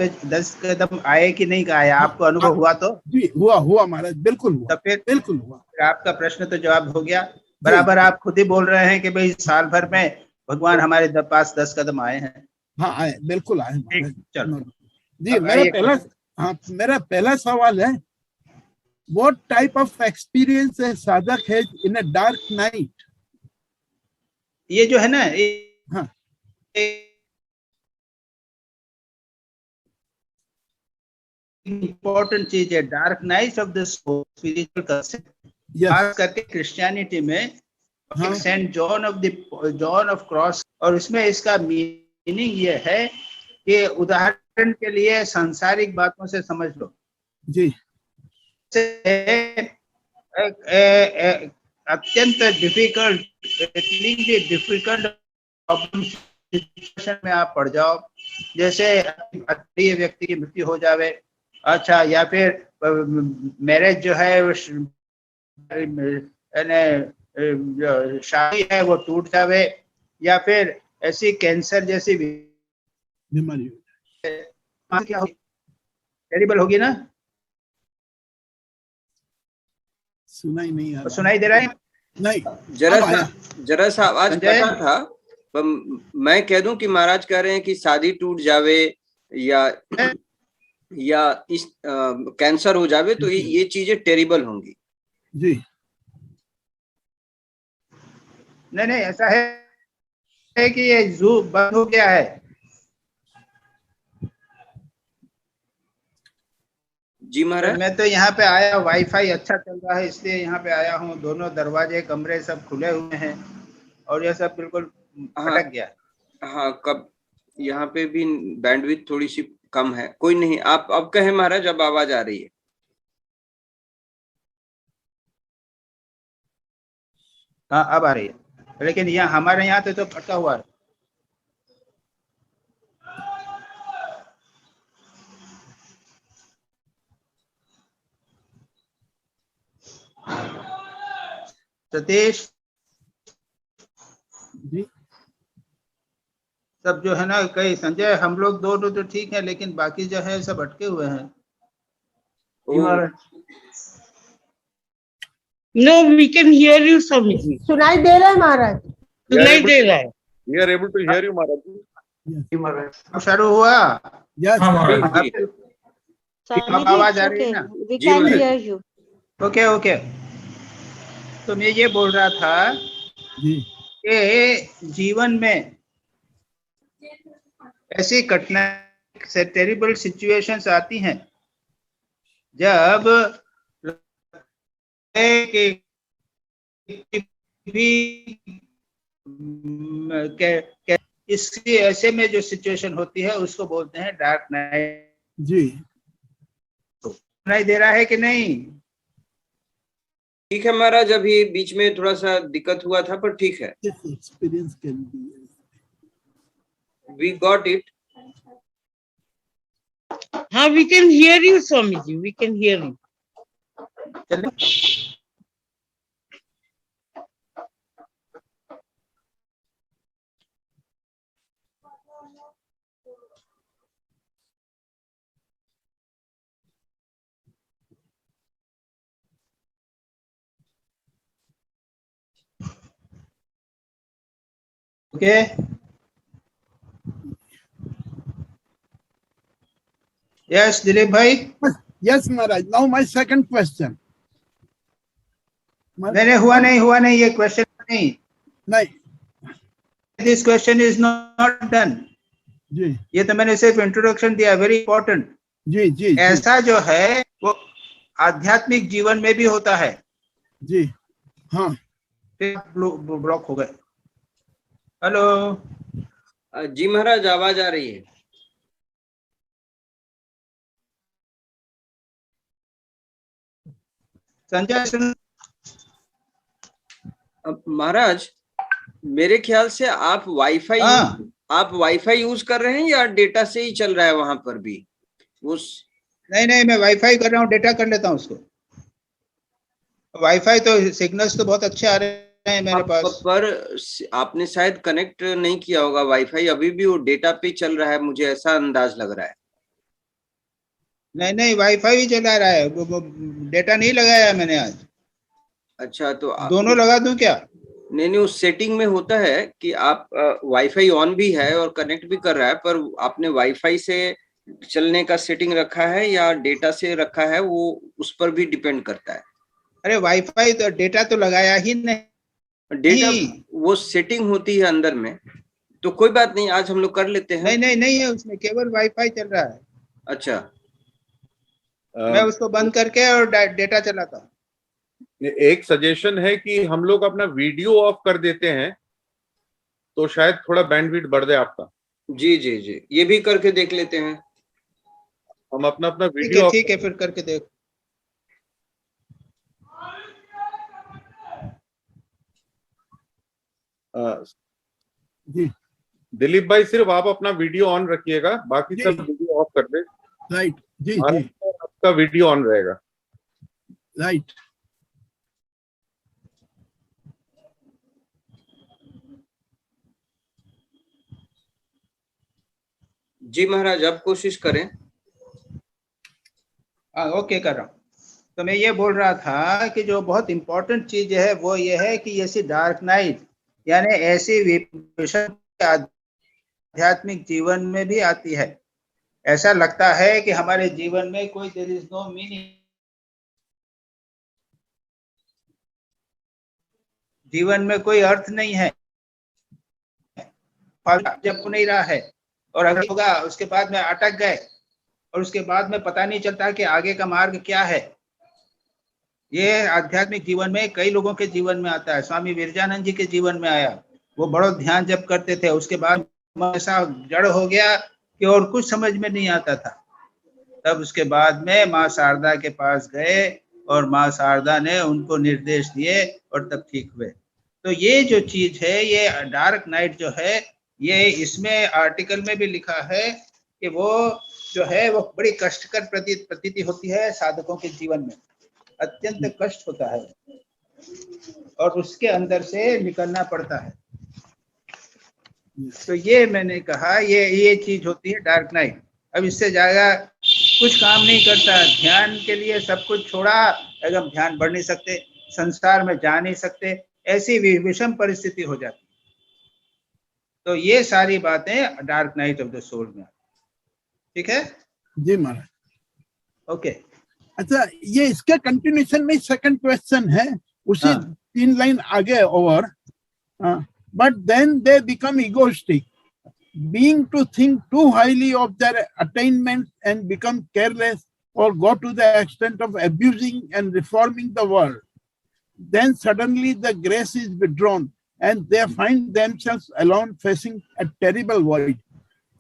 कदम आए कि नहीं आए? आपको अनुभव हुआ? तो जी हुआ महाराज, बिल्कुल हुआ, तो फिर बिल्कुल हुआ। आपका प्रश्न तो जवाब हो गया। बराबर आप खुद ही बोल रहे हैं कि भाई साल भर में भगवान हमारे पास 10 कदम आए हैं। हाँ आए, बिल्कुल आए ठीक, महाराज। चलो जी अब आइए। मेरा पहला सवाल है, व्हाट टाइप ऑफ एक्सपीरियंस ए साधक है इन अ डार्क नाइट? ये जो है ना, हाँ इम्पोर्टेंट चीज है, dark night of the spiritual concept. Yes खास करके क्रिश्चियनिटी में हाँ सेंट जॉन ऑफ क्रॉस, और इसमें इसका मीनिंग ये है कि उदाहरण के लिए सांसारिक बातों से समझ लो, जी अत्यंत डिफिकल्ट प्रॉब्लम सिचुएशन में आप पड़ जाओ, जैसे प्रिय व्यक्ति की मृत्यु हो जावे, अच्छा, या फिर मैरिज जो है जो शादी है वो टूट जावे, या फिर ऐसी कैंसर जैसी बीमारी क्या होगी, टेरिबल होगी ना? सुनाई नहीं आ रहा। सुनाई दे रहा है? नहीं, जरा सा आवाज संजय? कटा था। पर मैं कह दूं कि महाराज कह रहे हैं कि शादी टूट जावे या इस कैंसर हो जावे, तो ये चीजें टेरिबल होंगी। जी नहीं, ऐसा है कि ये जू बंद हो गया है। जी महाराज। मैं तो यहाँ पे आया, वाईफाई अच्छा चल रहा है इसलिए यहाँ पे आया हूँ। दोनों दरवाजे कमरे सब खुले हुए हैं और ये सब बिल्कुल हाँ भटक गया। हाँ, कब यहाँ पे भी बैंडविड्थ थोड़ी सी कम है। कोई नहीं, आप अब कहें महाराज, अब आवाज आ रही है। हाँ अब आ रही है, लेकिन यहाँ हमारे यहाँ तो भटका हुआ है। सतीश, जी सब जो है ना, कई संजय, हम लोग दो तो ठीक है, लेकिन बाकी जो है सब अटके हुए हैं। No, we can hear you, Swamiji. सुनाई दे रहा है महाराज? सुनाई दे रहा है। We are able to hear you, Maharaj. अब शुरू हुआ? यस हाँ महाराज। अब आवाज आ रही है ना? We जी can Maharaj. hear you. Okay. तो मैं ये बोल रहा था जी कि जीवन में ऐसी कठिनाई से टेरिबल सिचुएशंस आती हैं जब इसकी ऐसे में जो सिचुएशन होती है उसको बोलते हैं डार्क नाइट। जी सुनाई दे रहा है कि नहीं? ठीक है महाराज, अभी बीच में थोड़ा सा दिक्कत हुआ था, पर ठीक है। Experience can be, we got it. हाँ, we can hear you, Swamiji. We can hear you. चलिए। ओके यस दिलीप भाई Yes, Maharaj. Now my second question. मैंने हुआ नहीं ये क्वेश्चन नहीं, नहीं this question is not done. जी ये तो मैंने सिर्फ इंट्रोडक्शन दिया, वेरी इंपॉर्टेंट। जी जी जी ऐसा जो है वो आध्यात्मिक जीवन में भी होता है। जी हाँ फिर ब्लॉक हो गए। हेलो जी महाराज, आवाज आ रही है। संजय सुन, अब महाराज मेरे ख्याल से आप वाईफाई यूज कर रहे हैं या डेटा से ही चल रहा है वहां पर भी? नहीं मैं वाईफाई कर रहा हूँ, डेटा कर लेता हूँ उसको। वाईफाई तो सिग्नल्स तो बहुत अच्छे आ रहे हैं मेरे पास। पर आपने शायद कनेक्ट नहीं किया होगा वाईफाई, अभी भी वो डेटा पे चल रहा है, मुझे ऐसा अंदाज लग रहा है। नहीं वाईफाई ही चला रहा है, वो डेटा नहीं लगाया मैंने आज। अच्छा, तो दोनों लगा दूं क्या? नहीं, उस सेटिंग में होता है कि आप वाईफाई ऑन भी है और कनेक्ट भी कर रहा है, पर आपने वाईफाई से चलने का सेटिंग रखा है या डेटा से रखा है, वो उस पर भी डिपेंड करता है। अरे वाईफाई तो, डेटा तो लगाया ही नहीं। डेटा वो सेटिंग होती है अंदर में, तो कोई बात नहीं, आज हम लोग कर लेते हैं। नहीं है उसमें, केवल वाईफाई चल रहा है। अच्छा, मैं उसको बंद करके और डेटा चलाता हूँ। एक सजेशन है कि हम लोग अपना वीडियो ऑफ कर देते हैं तो शायद थोड़ा बैंडविड्थ बढ़ जाए आपका। जी ये भी करके देख लेते हैं। हम अपना वीडियो ठीक है फिर करके देख। जी दिलीप भाई सिर्फ आप अपना वीडियो ऑन रखिएगा, बाकी सब वीडियो ऑफ कर दे। राइट जी जी आपका वीडियो ऑन रहेगा। राइट जी महाराज, अब कोशिश करें। ओके कर रहा हूँ। तो मैं ये बोल रहा था कि जो बहुत इंपॉर्टेंट चीज है वो ये है कि ऐसी डार्क नाइट यानी ऐसी विषम आध्यात्मिक जीवन में भी आती है। ऐसा लगता है कि हमारे जीवन में कोई देयर इज नो मीनिंग, जीवन में कोई अर्थ नहीं है, जब नहीं रहा है, और अगर होगा उसके बाद में अटक गए और उसके बाद में पता नहीं चलता कि आगे का मार्ग क्या है। ये आध्यात्मिक जीवन में कई लोगों के जीवन में आता है। स्वामी विरजानंद जी के जीवन में आया, वो बड़ा ध्यान जप करते थे, उसके बाद ऐसा जड़ हो गया कि और कुछ समझ में नहीं आता था। तब उसके बाद में माँ शारदा के पास गए और माँ शारदा ने उनको निर्देश दिए और तब ठीक हुए। तो ये जो चीज है, ये डार्क नाइट जो है, ये इसमें आर्टिकल में भी लिखा है कि वो जो है वो बड़ी कष्टकर प्रतीति होती है साधकों के जीवन में, अत्यंत कष्ट होता है और उसके अंदर से निकलना पड़ता है। तो ये मैंने कहा ये चीज होती है डार्क नाइट। अब इससे ज्यादा कुछ काम नहीं करता, ध्यान के लिए सब कुछ छोड़ा, एकदम ध्यान बढ़ नहीं सकते, संसार में जा नहीं सकते, ऐसी विषम परिस्थिति हो जाती। तो ये सारी बातें dark night of the soul में। ठीक है जी महाराज। ओके अच्छा, ये इसके कंटिन्यूशन में सेकंड क्वेश्चन है, उसी 3 लाइन आगे over. But then they become egoistic, being to think too highly of their attainment and become careless or go to the extent of abusing and reforming the world. Then suddenly the grace is withdrawn and they find themselves alone facing a terrible void.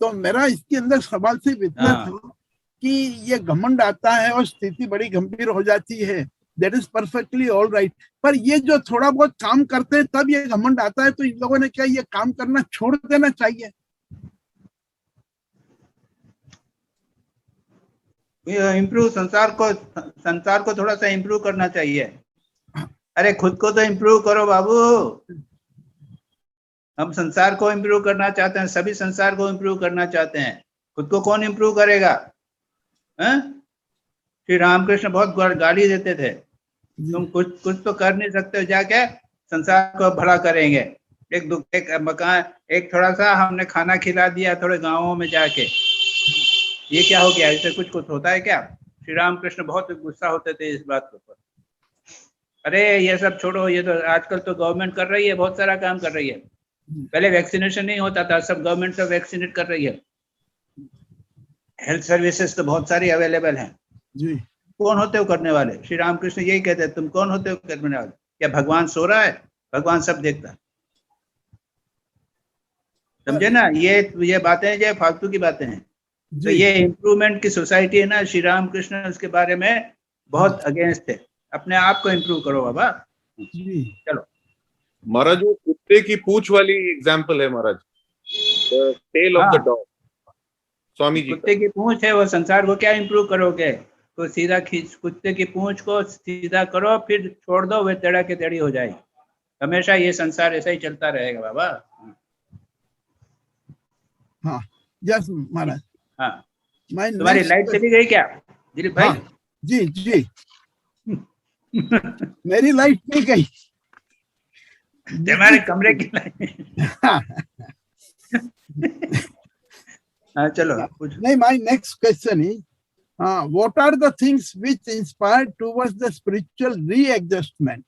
तो मेरा इसके अंदर सवाल सिर्फ इतना था कि ये घमंड आता है और स्थिति बड़ी गंभीर हो जाती है, that is perfectly all right, पर ये जो थोड़ा बहुत काम करते हैं तब ये घमंड आता है, तो इन लोगों ने क्या ये काम करना छोड़ देना चाहिए? इम्प्रूव, संसार को थोड़ा सा इम्प्रूव करना चाहिए। अरे खुद को तो इम्प्रूव करो बाबू। हम संसार को इम्प्रूव करना चाहते हैं, सभी संसार को इम्प्रूव करना चाहते हैं, खुद को कौन इम्प्रूव करेगा? श्री रामकृष्ण बहुत गाली देते थे, तुम कुछ तो कर नहीं सकते हो, जाके संसार को भला करेंगे। एक मकान, एक थोड़ा सा हमने खाना खिला दिया थोड़े गांवों में जाके, ये क्या हो गया? इससे कुछ कुछ होता है क्या? श्री राम कृष्ण बहुत गुस्सा होते थे इस बात के ऊपर। अरे ये सब छोड़ो, ये तो आजकल तो गवर्नमेंट कर रही है, बहुत सारा काम कर रही है। पहले वैक्सीनेशन नहीं होता था, सब गवर्नमेंट तो वैक्सीनेट कर रही है। हेल्थ सर्विसेज तो बहुत सारी अवेलेबल हैं। जी कौन होते हो करने वाले? श्री राम कृष्ण यही कहते हैं, तुम कौन होते हो करने वाले? क्या भगवान सो रहा है? भगवान सब देखता है। समझे ना? ये बातें जो फालतू की बातें हैं। तो जी ये इम्प्रूवमेंट की सोसाइटी है ना, श्री राम कृष्ण उसके बारे में बहुत अगेंस्ट थे। अपने आप को इम्प्रूव करो बाबा। जी चलो महाराज वो कुत्ते की पूंछ वाली एग्जाम्पल है महाराज, टेल ऑफ द हाँ, डॉग, स्वामी जी का। कुत्ते की पूंछ है वो, संसार को क्या इम्प्रूव करोगे? तो सीधा खींच, कुत्ते की पूंछ को सीधा करो, फिर छोड़ दो, वे टेढ़ा के टेढ़ी हो जाएगी। हमेशा ये संसार ऐसा ही चलता रहेगा बाबा। हाँ यस महाराज। हाँ, माय तुम्हारी लाइट चली गई क्या दिलीप भाई? हाँ जी जी मेरी लाइट नहीं गई। तुम्हारे कमरे की लाइट। हाँ, हाँ चलो कुछ। नहीं, my next question is, what are the things which inspired towards the spiritual readjustment?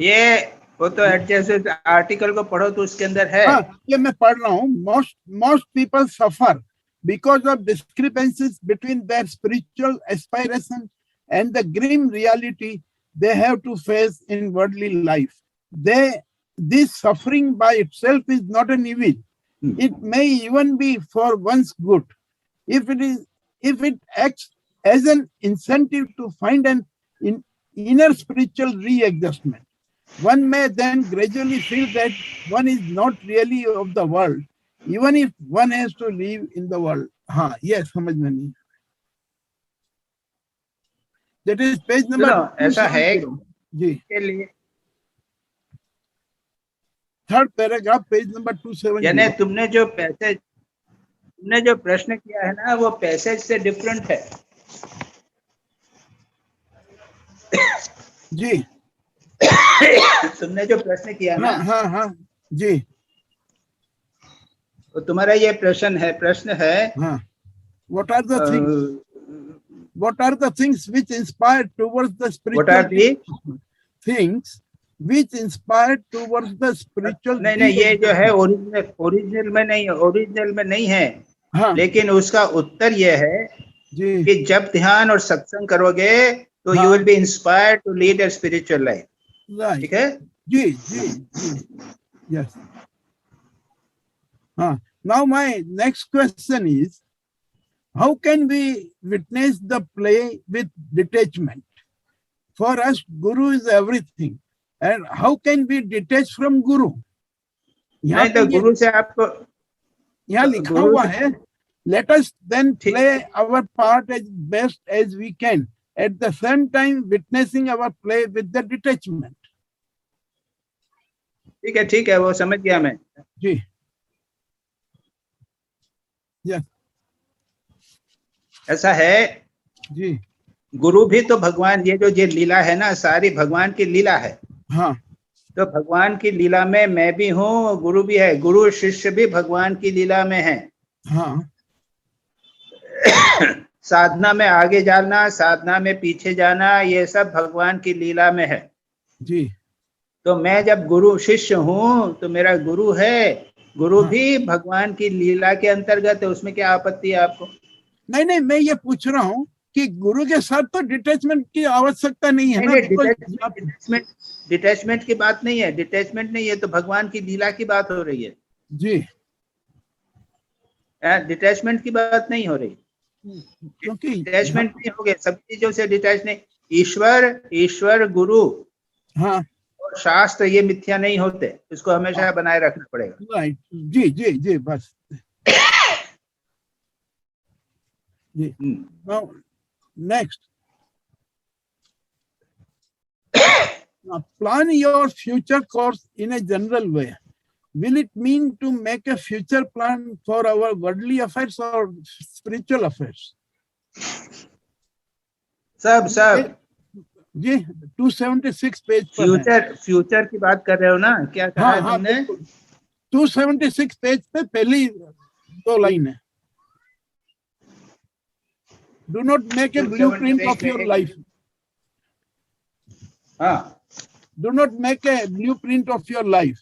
ये वो तो एडजस्ट आर्टिकल को पढ़ो तो उसके अंदर है। हाँ, ये मैं पढ़ रहा हूँ। most people suffer because of discrepancies between their spiritual aspiration and the grim reality they have to face in worldly life. This suffering by itself is not an evil. It may even be for one's good if it acts as an incentive to find an inner spiritual readjustment. One may then gradually feel that one is not really of the world, even if one has to live in the world. हाँ, yes, समझ में नहीं। That is page number सुनो, ऐसा है 270. जी, के लिए, third paragraph, page number 270. यानी तुमने जो प्रश्न किया है ना, वो पैसेज से डिफरेंट है। जी तुमने जो प्रश्न किया ना, हाँ हाँ हाँ जी तो तुम्हारा ये प्रश्न है हाँ, what are the things which inspired towards the spiritual? What are the things which inspired towards the spiritual? नहीं, ये जो है ओरिजिनल में नहीं है। हाँ लेकिन उसका उत्तर ये है जी कि जब ध्यान और सत्संग करोगे तो you will be inspired to lead a spiritual life. right. ठीक है? जी yes. Now my next question is, how can we witness the play with detachment? For us, Guru is everything, and how can we detach from Guru? नहीं तो गुरु से आपको यहाँ लिखा गुरु हुआ से- है, let us then ठीक- play our part as best as we can, at the same time witnessing our play with the detachment. ठीक है, वो समझ गया मैं। जी yes. ऐसा है, जी गुरु भी तो भगवान, ये जो लीला है ना, सारी भगवान की लीला है। हाँ तो भगवान की लीला में मैं भी हूँ, गुरु भी है। गुरु शिष्य भी भगवान की लीला में है। हाँ साधना में आगे जाना, साधना में पीछे जाना, ये सब भगवान की लीला में है। जी तो मैं जब गुरु शिष्य हूँ तो मेरा गुरु है, गुरु हाँ। भी भगवान की लीला के अंतर्गत है। उसमें क्या आपत्ति है आपको? नहीं, मैं ये पूछ रहा हूँ कि गुरु के साथ तो डिटैचमेंट की आवश्यकता नहीं है ना? डिटैचमेंट की बात नहीं है, डिटैचमेंट नहीं है, तो भगवान की लीला की बात हो रही है। जी डिटैचमेंट की बात नहीं हो रही। क्योंकि डिटैचमेंट नहीं हो गया, सब चीजों से डिटैच नहीं। ईश्वर गुरु हाँ और शास्त्र ये मिथ्या नहीं होते, इसको हमेशा बनाए रखना पड़ेगा। राइट जी बस जी। Now next, now plan your future course in a general way. Will it mean to make a future plan for our worldly affairs or spiritual affairs? सब जी 276 पेज पर है। फ्यूचर की बात कर रहे हो ना, क्या कहा है हाँ, तुमने? 276 पेज पे पहली 2 लाइन है। Do not make a blueprint of your life. हाँ, Do not make a blueprint of your life.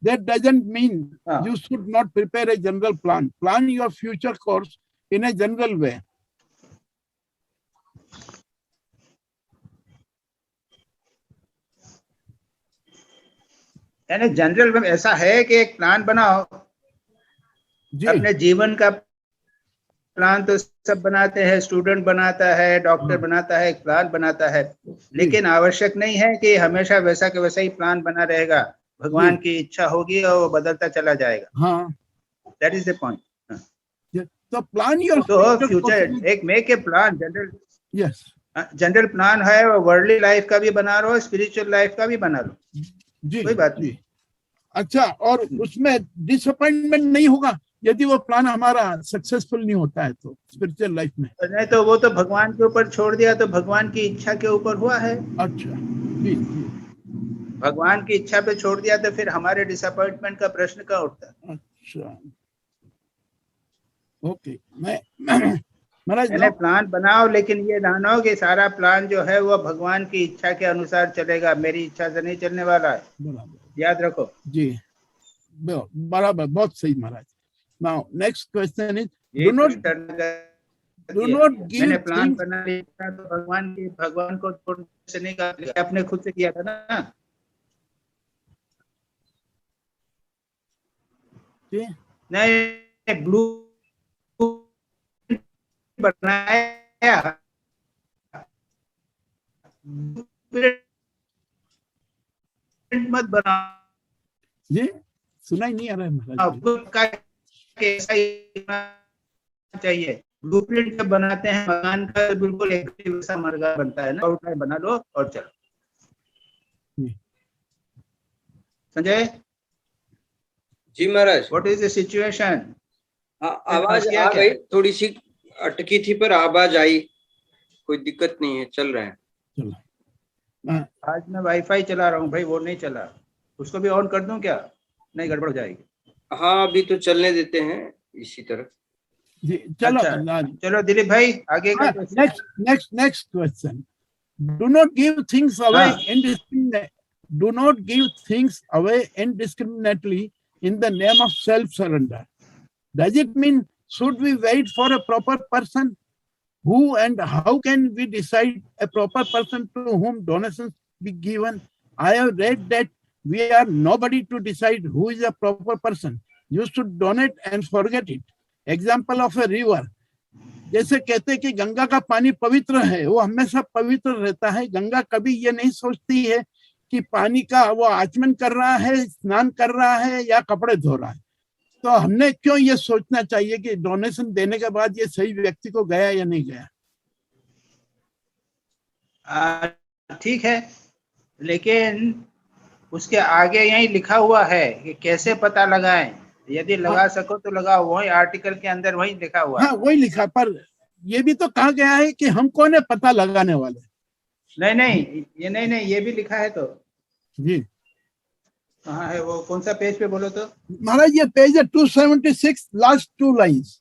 That doesn't mean हाँ। you should not prepare a general plan. Plan your future course in a general way. यानी general में ऐसा है कि एक plan बनाओ। जी अपने जीवन का प्लान तो सब बनाते हैं, स्टूडेंट बनाता है, डॉक्टर बनाता है, एक प्लान बनाता है, लेकिन आवश्यक नहीं है कि हमेशा वैसा के वैसा ही प्लान बना रहेगा। भगवान की इच्छा होगी और वो बदलता चला जाएगा। हाँ, दैट इज द पॉइंट। तो प्लान योर तो फ्यूचर एक make a plan, yes general plan है, और वर्ल्डली लाइफ का भी बना लो, स्पिरिचुअल लाइफ का भी बना लो, जी कोई बात नहीं। अच्छा, और उसमें डिसअपॉइंटमेंट नहीं होगा यदि वो प्लान हमारा सक्सेसफुल नहीं होता है तो स्पिरिचुअल लाइफ में। नहीं तो वो तो भगवान के ऊपर छोड़ दिया, तो भगवान की इच्छा के ऊपर हुआ है। अच्छा जी, भगवान की इच्छा पे छोड़ दिया तो फिर हमारे डिसअपॉइंटमेंट का प्रश्न कहाँ उठता है? अच्छा ओके। मैं महाराज मैंने प्लान बनाओ, लेकिन ये जानो कि सारा प्लान जो है वो भगवान की इच्छा के अनुसार चलेगा, मेरी इच्छा से नहीं चलने वाला है। बराबर याद रखो जी, बराबर, बहुत सही महाराज। नाउ नेक्स्ट क्वेश्चन इज ये do not give मैंने प्लान things- बना लिया तो भगवान को छोड़ने से नहीं कहा, अपने खुद से किया था ना। जी नहीं, ब्लू बनाया, मत बना। जी सुनाई नहीं आ रहा है महाराज जी। आपको कैसा ही होना चाहिए। ब्लूप्रिंट जब बनाते हैं भगवान का, बिल्कुल एक वैसा मर्गा बनता है ना, आउटलाइन बना लो और चलो। संजय, जी महाराज। What is the situation? आवाज क्या आ क्या? गई, थोड़ी सी अटकी थी पर आवाज आई, कोई दिक्कत नहीं है, चल रहा है। चलो हाँ, आज मैं वाईफाई चला रहा हूँ भाई, वो नहीं चला, उसको भी ऑन कर दूं क्या? नहीं, गड़बड़ हो जाएगी। हाँ अभी तो चलने देते हैं इसी तरह। जी चलो अच्छा, चलो दिलीप भाई आगे का next question. Do not give things away हाँ। do not give things away indiscriminately in the name of self surrender. Does it mean should we wait for a proper person? Who and how can we decide a proper person to whom donations be given? I have read that we are nobody to decide who is a proper person. You should donate and forget it. Example of a river. जैसे कहते हैं कि गंगा का पानी पवित्र है, वो हमेशा पवित्र रहता है। गंगा कभी ये नहीं सोचती है कि पानी का वो आचमन कर रहा है, स्नान कर रहा है या कपड़े धो रहा है। तो हमने क्यों ये सोचना चाहिए कि डोनेशन देने के बाद ये सही व्यक्ति को गया या नहीं गया? ठीक है, लेकिन उसके आगे यही लिखा हुआ है कि कैसे पता लगाएं। यदि लगा सको तो लगाओ, वही आर्टिकल के अंदर वही लिखा हुआ है। हाँ वही लिखा, पर ये भी तो कहा गया है कि हम कौन है पता लगाने वाले। नहीं, ये भी लिखा है। तो जी कहाँ है वो, कौन सा पेज पे बोलो तो? महाराज ये पेज है 276, लास्ट 2 लाइन्स।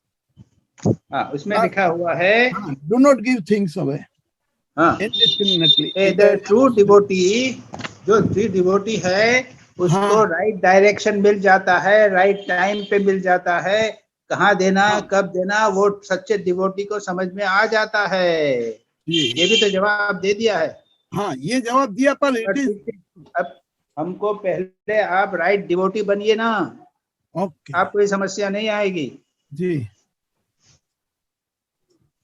हाँ, उसमें लिखा हुआ है do not give things away indiscriminately. The true devotee, जो ट्रू डिवोटी है उसको राइट डायरेक्शन मिल जाता है, राइट टाइम पे मिल जाता है, कहाँ देना कब देना वो सच्चे डिवोटी को समझ में आ जाता है। ये भी तो जवाब दे दिया है। हाँ ये जवाब दिया, पर अब हमको पहले आप राइट डिवोटी बनिए ना, आप कोई समस्या नहीं आएगी। जी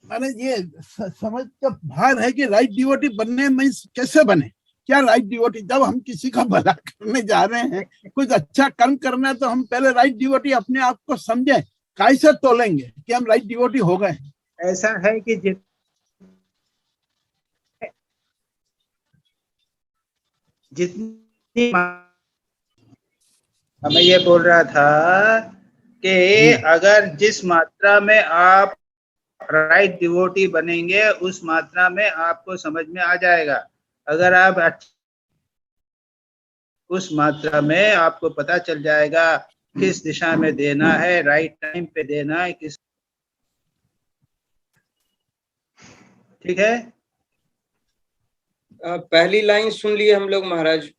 मैंने ये समझ का भार है कि राइट डिवोटी बनने में कैसे बने, क्या राइट डिवोटी। जब हम किसी का भला करने जा रहे हैं, कुछ अच्छा कर्म करना है, तो हम पहले राइट डिवोटी अपने आप को समझें, कैसे तोलेंगे कि हम राइट डिवोटी हो गए। ऐसा है कि जितनी मैं ये बोल रहा था कि अगर जिस मात्रा में आप राइट डिवोटी बनेंगे उस मात्रा में आपको समझ में आ जाएगा। अगर आप उस मात्रा में आपको पता चल जाएगा किस दिशा में देना है, राइट टाइम पे देना है, किस, ठीक है। पहली लाइन सुन लिए हम लोग महाराज,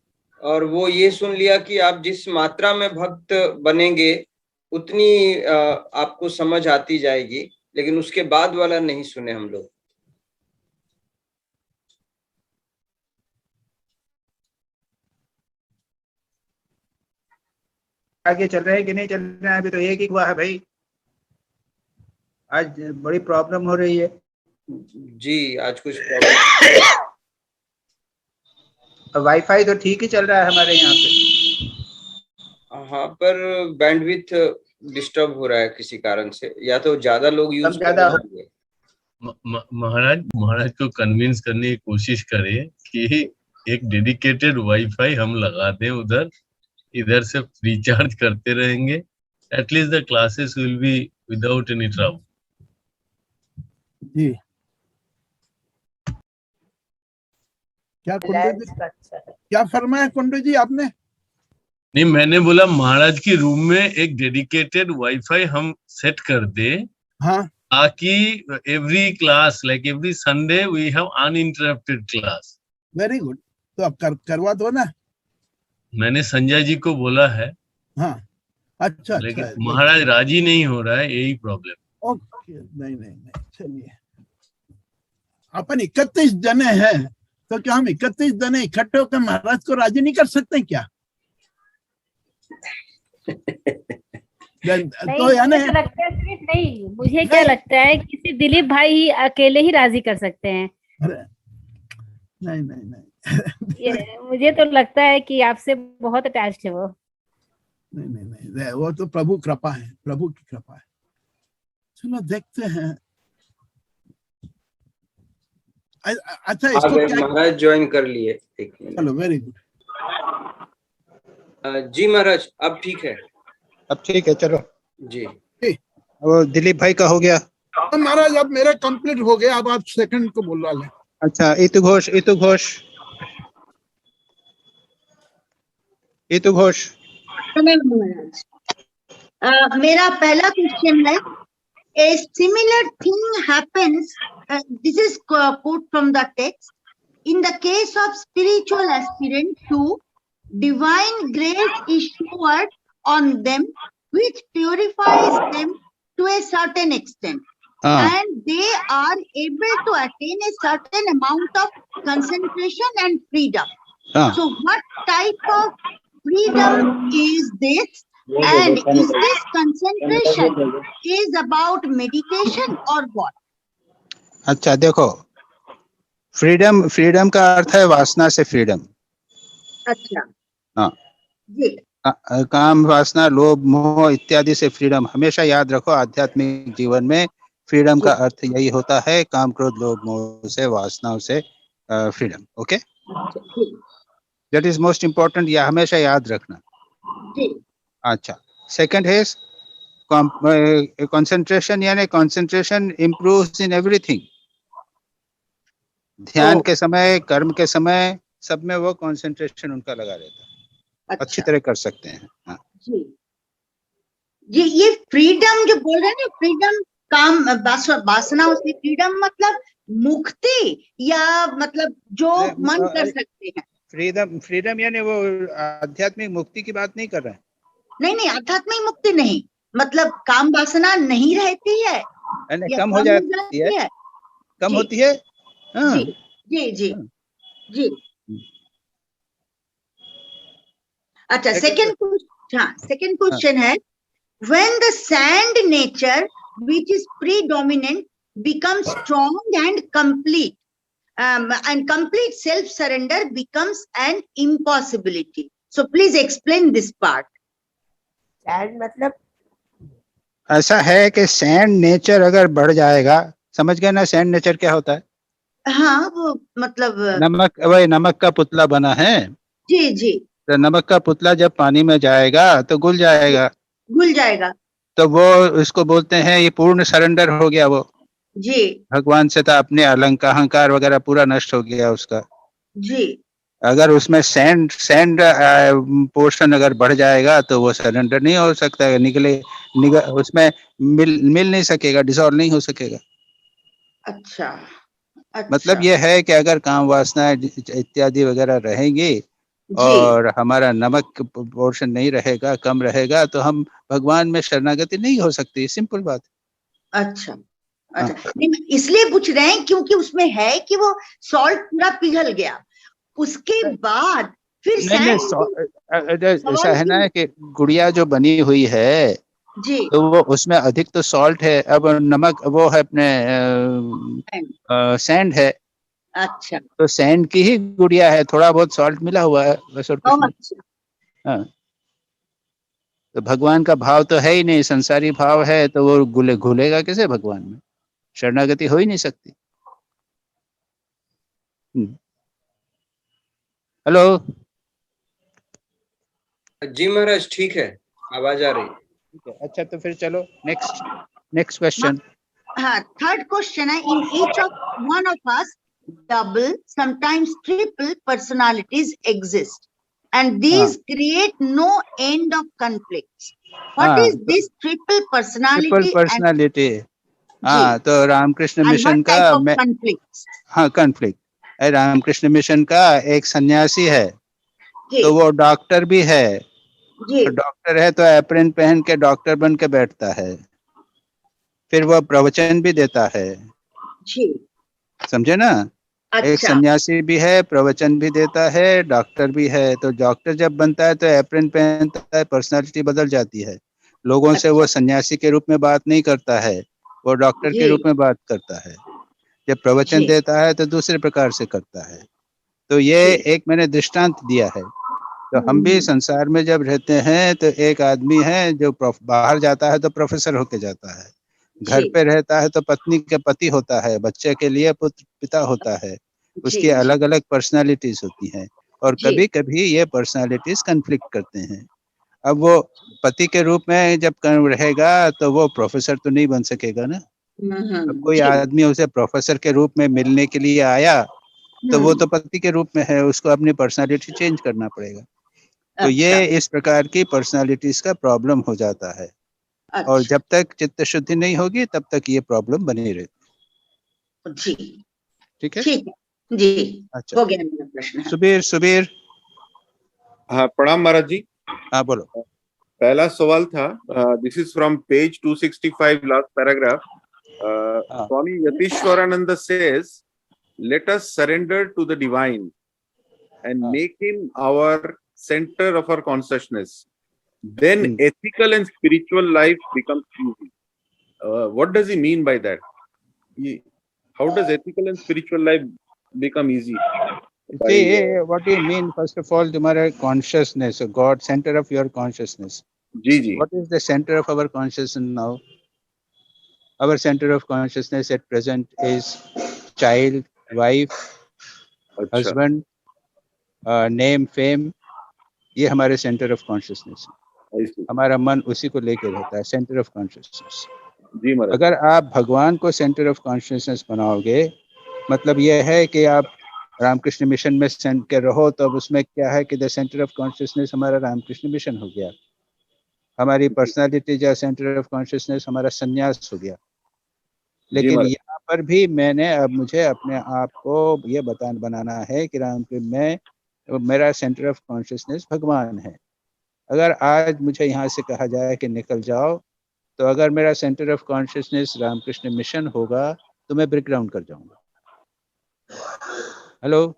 और वो ये सुन लिया कि आप जिस मात्रा में भक्त बनेंगे उतनी आपको समझ आती जाएगी, लेकिन उसके बाद वाला नहीं सुने हम लोग। आगे चल रहे हैं कि नहीं चल रहे हैं? अभी तो एक ही हुआ है भाई, आज बड़ी प्रॉब्लम हो रही है। जी आज कुछ प्रॉब्लम। वाईफाई तो ठीक ही चल रहा है हमारे यहाँ पे। हाँ, पर बैंडविड्थ डिस्टर्ब हो रहा है किसी कारण से, या तो ज्यादा लोग यूज कर रहे होंगे। महाराज को कन्विंस करने की कोशिश करें कि एक डेडिकेटेड वाईफाई हम लगा दें उधर, इधर से रिचार्ज करते रहेंगे, at least the classes will be without any trouble. जी क्या कुंडू जी, क्या फरमाया कुंडू जी आपने? नहीं, मैंने बोला महाराज की रूम में एक डेडिकेटेड वाईफाई हम सेट कर दे, हाँ ताकि every class like every Sunday we have uninterrupted class. Very good, तो अब करवा दो ना। मैंने संजय जी को बोला है। हाँ अच्छा, लेकिन अच्छा महाराज राजी नहीं हो रहा है, यही प्रॉब्लम। ओके, नहीं चलिए, अपन 31 जने हैं, तो क्या हम 31 जने इकट्ठे होकर महाराज को राजी नहीं कर सकते क्या? तो यानी मुझे लगता है सिर्फ नहीं, मुझे क्या लगता है कि सिर्फ दिलीप भाई ही अकेले ही राजी कर सकते हैं। नहीं मुझे तो लगता है कि आपसे बहुत अटैच्ड है वो। नहीं, वो तो प्रभु कृपा है, प्रभु की कृपा है। चलो देखते हैं। अच्छा, इसको क्या महाराज ज्वाइन कर लिए? चलो, वेरी गुड। जी महाराज, अब ठीक है? अब ठीक है, चलो जी। वो दिलीप भाई का हो गया। अब महाराज अब मेरा कंप्लीट हो गया, अब आप सेकंड को बुलवा लें। अच्छा, इतु घोष मेरा पहला क्वेश्चन है, a similar thing happens, this is quote from the text, in the case of spiritual aspirant too, divine grace is showered on them, which purifies them to a certain extent, and they are able to attain a certain amount of concentration and freedom. So what type of freedom is this, and is this concentration is about meditation or what? अच्छा देखो, freedom का अर्थ है वासना से freedom. अच्छा, हाँ जी, काम वासना लोभ मोह इत्यादि से फ्रीडम। हमेशा याद रखो, आध्यात्मिक जीवन में फ्रीडम का अर्थ यही होता है, काम क्रोध लोभ मोह से, वासनाओं से freedom. Okay, that is most important, यह हमेशा याद रखना। अच्छा, सेकंड है कंसंट्रेशन, यानी कंसंट्रेशन इम्प्रूव्स इन एवरीथिंग। ध्यान के समय, कर्म के समय, सब में वो कंसंट्रेशन उनका लगा रहता है। अच्छा, अच्छी तरह कर सकते हैं। हाँ जी जी, ये फ्रीडम जो बोल रहे हैं ना, फ्रीडम काम वासनाओं से फ्रीडम मतलब मुक्ति, या मतलब जो मन कर सकते हैं? फ्रीडम यानी वो आध्यात्मिक मुक्ति की बात नहीं कर रहे हैं। नहीं, आध्यात्मिक मुक्ति नहीं, मतलब काम वासना नहीं रहती है, कम हो जाती है, कम होती है। हाँ। जी। अच्छा, सेकंड क्वेश्चन है, when the sand nature which is predominant becomes strong and complete, and complete self surrender becomes an impossibility. So please explain this part. Sand मतलब ऐसा है कि सैंड नेचर अगर बढ़ जाएगा, समझ गए ना सैंड नेचर क्या होता है? हाँ, वो मतलब नमक, वही नमक का पुतला बना है। जी। तो नमक का पुतला जब पानी में जाएगा तो घुल जाएगा। तो वो इसको बोलते हैं ये पूर्ण सरेंडर हो गया वो। जी, भगवान से था, अपने अहंकार वगैरह पूरा नष्ट हो गया उसका। जी अगर उसमें सैंड पोर्शन अगर बढ़ जाएगा तो वो सरेंडर नहीं हो सकता है, उसमें मिल नहीं सकेगा, डिसॉल्व नहीं हो सकेगा। अच्छा मतलब अच्छा ये है कि अगर काम वासना इत्यादि वगैरह रहेंगी जी और हमारा नमक पोर्शन नहीं रहेगा, कम रहेगा, तो हम भगवान में शरणागति नहीं हो सकती, सिंपल बात। अच्छा अच्छा नहीं, इसलिए पूछ रहे हैं क्योंकि उसमें है कि वो सॉल्ट पूरा पिघल गया, उसके बाद फिर ऐसा है ना कि गुड़िया जो बनी हुई है जी तो वो उसमें अधिक तो सॉल्ट है, अब नमक वो है अपने सैंड है, अच्छा तो सैंड की ही गुड़िया है, थोड़ा बहुत सॉल्ट मिला हुआ है बस और कुछ नहीं। अच्छा हाँ, तो भगवान का भाव तो है ही नहीं, संसारी भाव है, तो वो घुलेगा कैसे भगवान में, शरणागति हो ही नहीं सकती। हेलो जी महाराज, ठीक है, आवाज आ रही है। अच्छा, तो फिर चलो नेक्स्ट क्वेश्चन। हाँ, थर्ड क्वेश्चन है, in each of one of us double, sometimes triple personalities exist, and these create no end of conflicts. What is this triple personality? Triple personality, हाँ, तो रामकृष्ण and मिशन what का type of conflicts? हाँ, conflict, Ramakrishna mission का एक सन्यासी है, जी तो वो डॉक्टर भी है, जी तो डॉक्टर है तो एप्रन पहन के डॉक्टर बन के बैठता है, फिर वो प्रवचन भी देता है, जी समझे ना। एक अच्छा सन्यासी भी है, प्रवचन भी देता है, डॉक्टर भी है, तो डॉक्टर जब बनता है तो एप्रन पहनता है, पर्सनालिटी बदल जाती है, लोगों से वो अच्छा सन्यासी के रूप में बात नहीं करता है, वो डॉक्टर के जी रूप में बात करता है, जब प्रवचन जी देता है तो दूसरे प्रकार से करता है। तो ये जी एक मैंने दृष्टांत दिया है। तो हम भी संसार में जब रहते हैं तो एक आदमी है जो बाहर जाता है तो प्रोफेसर होके जाता है, घर जी पे रहता है तो पत्नी के पति होता है, बच्चे के लिए पुत्र पिता होता है, जी उसकी अलग अलग पर्सनालिटीज होती हैं, और जी कभी कभी ये पर्सनालिटीज कन्फ्लिक्ट करते हैं। अब वो पति के रूप में जब रहेगा तो वो प्रोफेसर तो नहीं बन सकेगा ना। अब कोई जी आदमी उसे प्रोफेसर के रूप में मिलने के लिए आया तो वो तो पति के रूप में है, उसको अपनी पर्सनालिटी चेंज करना पड़ेगा। तो ये अच्छा इस प्रकार की पर्सनालिटीज का प्रॉब्लम हो जाता है, और अच्छा जब तक चित्त शुद्धि नहीं होगी तब तक ये प्रॉब्लम बनी रहती। जी ठीक है, ठीक है जी, अच्छा, हो गया मेरा प्रश्न। सुबीर। हाँ, प्रणाम महाराज जी। हाँ, बोलो। पहला सवाल था, this is from page 265, last paragraph. Swami Yatishwaranand says, let us surrender to the divine and make him our center of our consciousness. Then ethical and spiritual life becomes easy. What does he mean by that? How does ethical and spiritual life become easy? What do you mean? First of all, तुम्हारा consciousness, God, center of your consciousness. जी जी। What is the center of our consciousness now? Our center of consciousness at present is child, wife, husband, name, fame. ये हमारे centre of consciousness है, हमारा मन उसी को लेके रहता है, सेंटर ऑफ कॉन्शियसनेस। जी महाराज। अगर आप भगवान को सेंटर ऑफ कॉन्शियसनेस बनाओगे, मतलब यह है कि आप रामकृष्ण मिशन में सेंट के रहो, तो अब उसमें क्या है कि द सेंटर ऑफ कॉन्शियसनेस हमारा रामकृष्ण मिशन हो गया, हमारी पर्सनालिटी या सेंटर ऑफ कॉन्शियसनेस हमारा संन्यास हो गया। लेकिन यहाँ पर भी मैंने अब मुझे अपने आप को ये बनाना है कि मेरा सेंटर ऑफ कॉन्शियसनेस भगवान है। अगर आज मुझे यहाँ से कहा जाए कि निकल जाओ, तो अगर मेरा centre of consciousness Ramakrishna Mission होगा तो मैं ब्रेक डाउन कर जाऊंगा। हेलो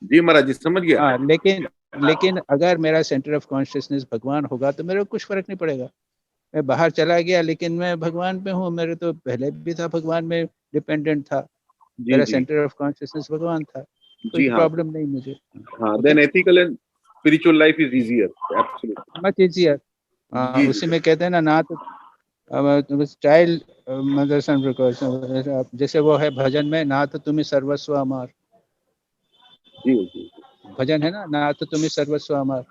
जी महाराज जी, समझ गया। हाँ, लेकिन अगर मेरा सेंटर ऑफ कॉन्शियसनेस भगवान होगा तो मेरे को कुछ फर्क नहीं पड़ेगा। मैं बाहर चला गया लेकिन मैं भगवान पे हूँ, मेरे तो पहले भी था, भगवान में डिपेंडेंट था, मेरा सेंटर ऑफ कॉन्शियसनेस भगवान था, कोई प्रॉब्लम नहीं मुझे। हाँ, then ethical and spiritual life is easier, absolutely much easier. उसी में कहते हैं ना तो चाइल्ड मदर सन, जैसे वो है भजन में, ना तो तुम्हें सर्वस्व अमर, भजन है ना तो तुम्हें सर्वस्व अमर,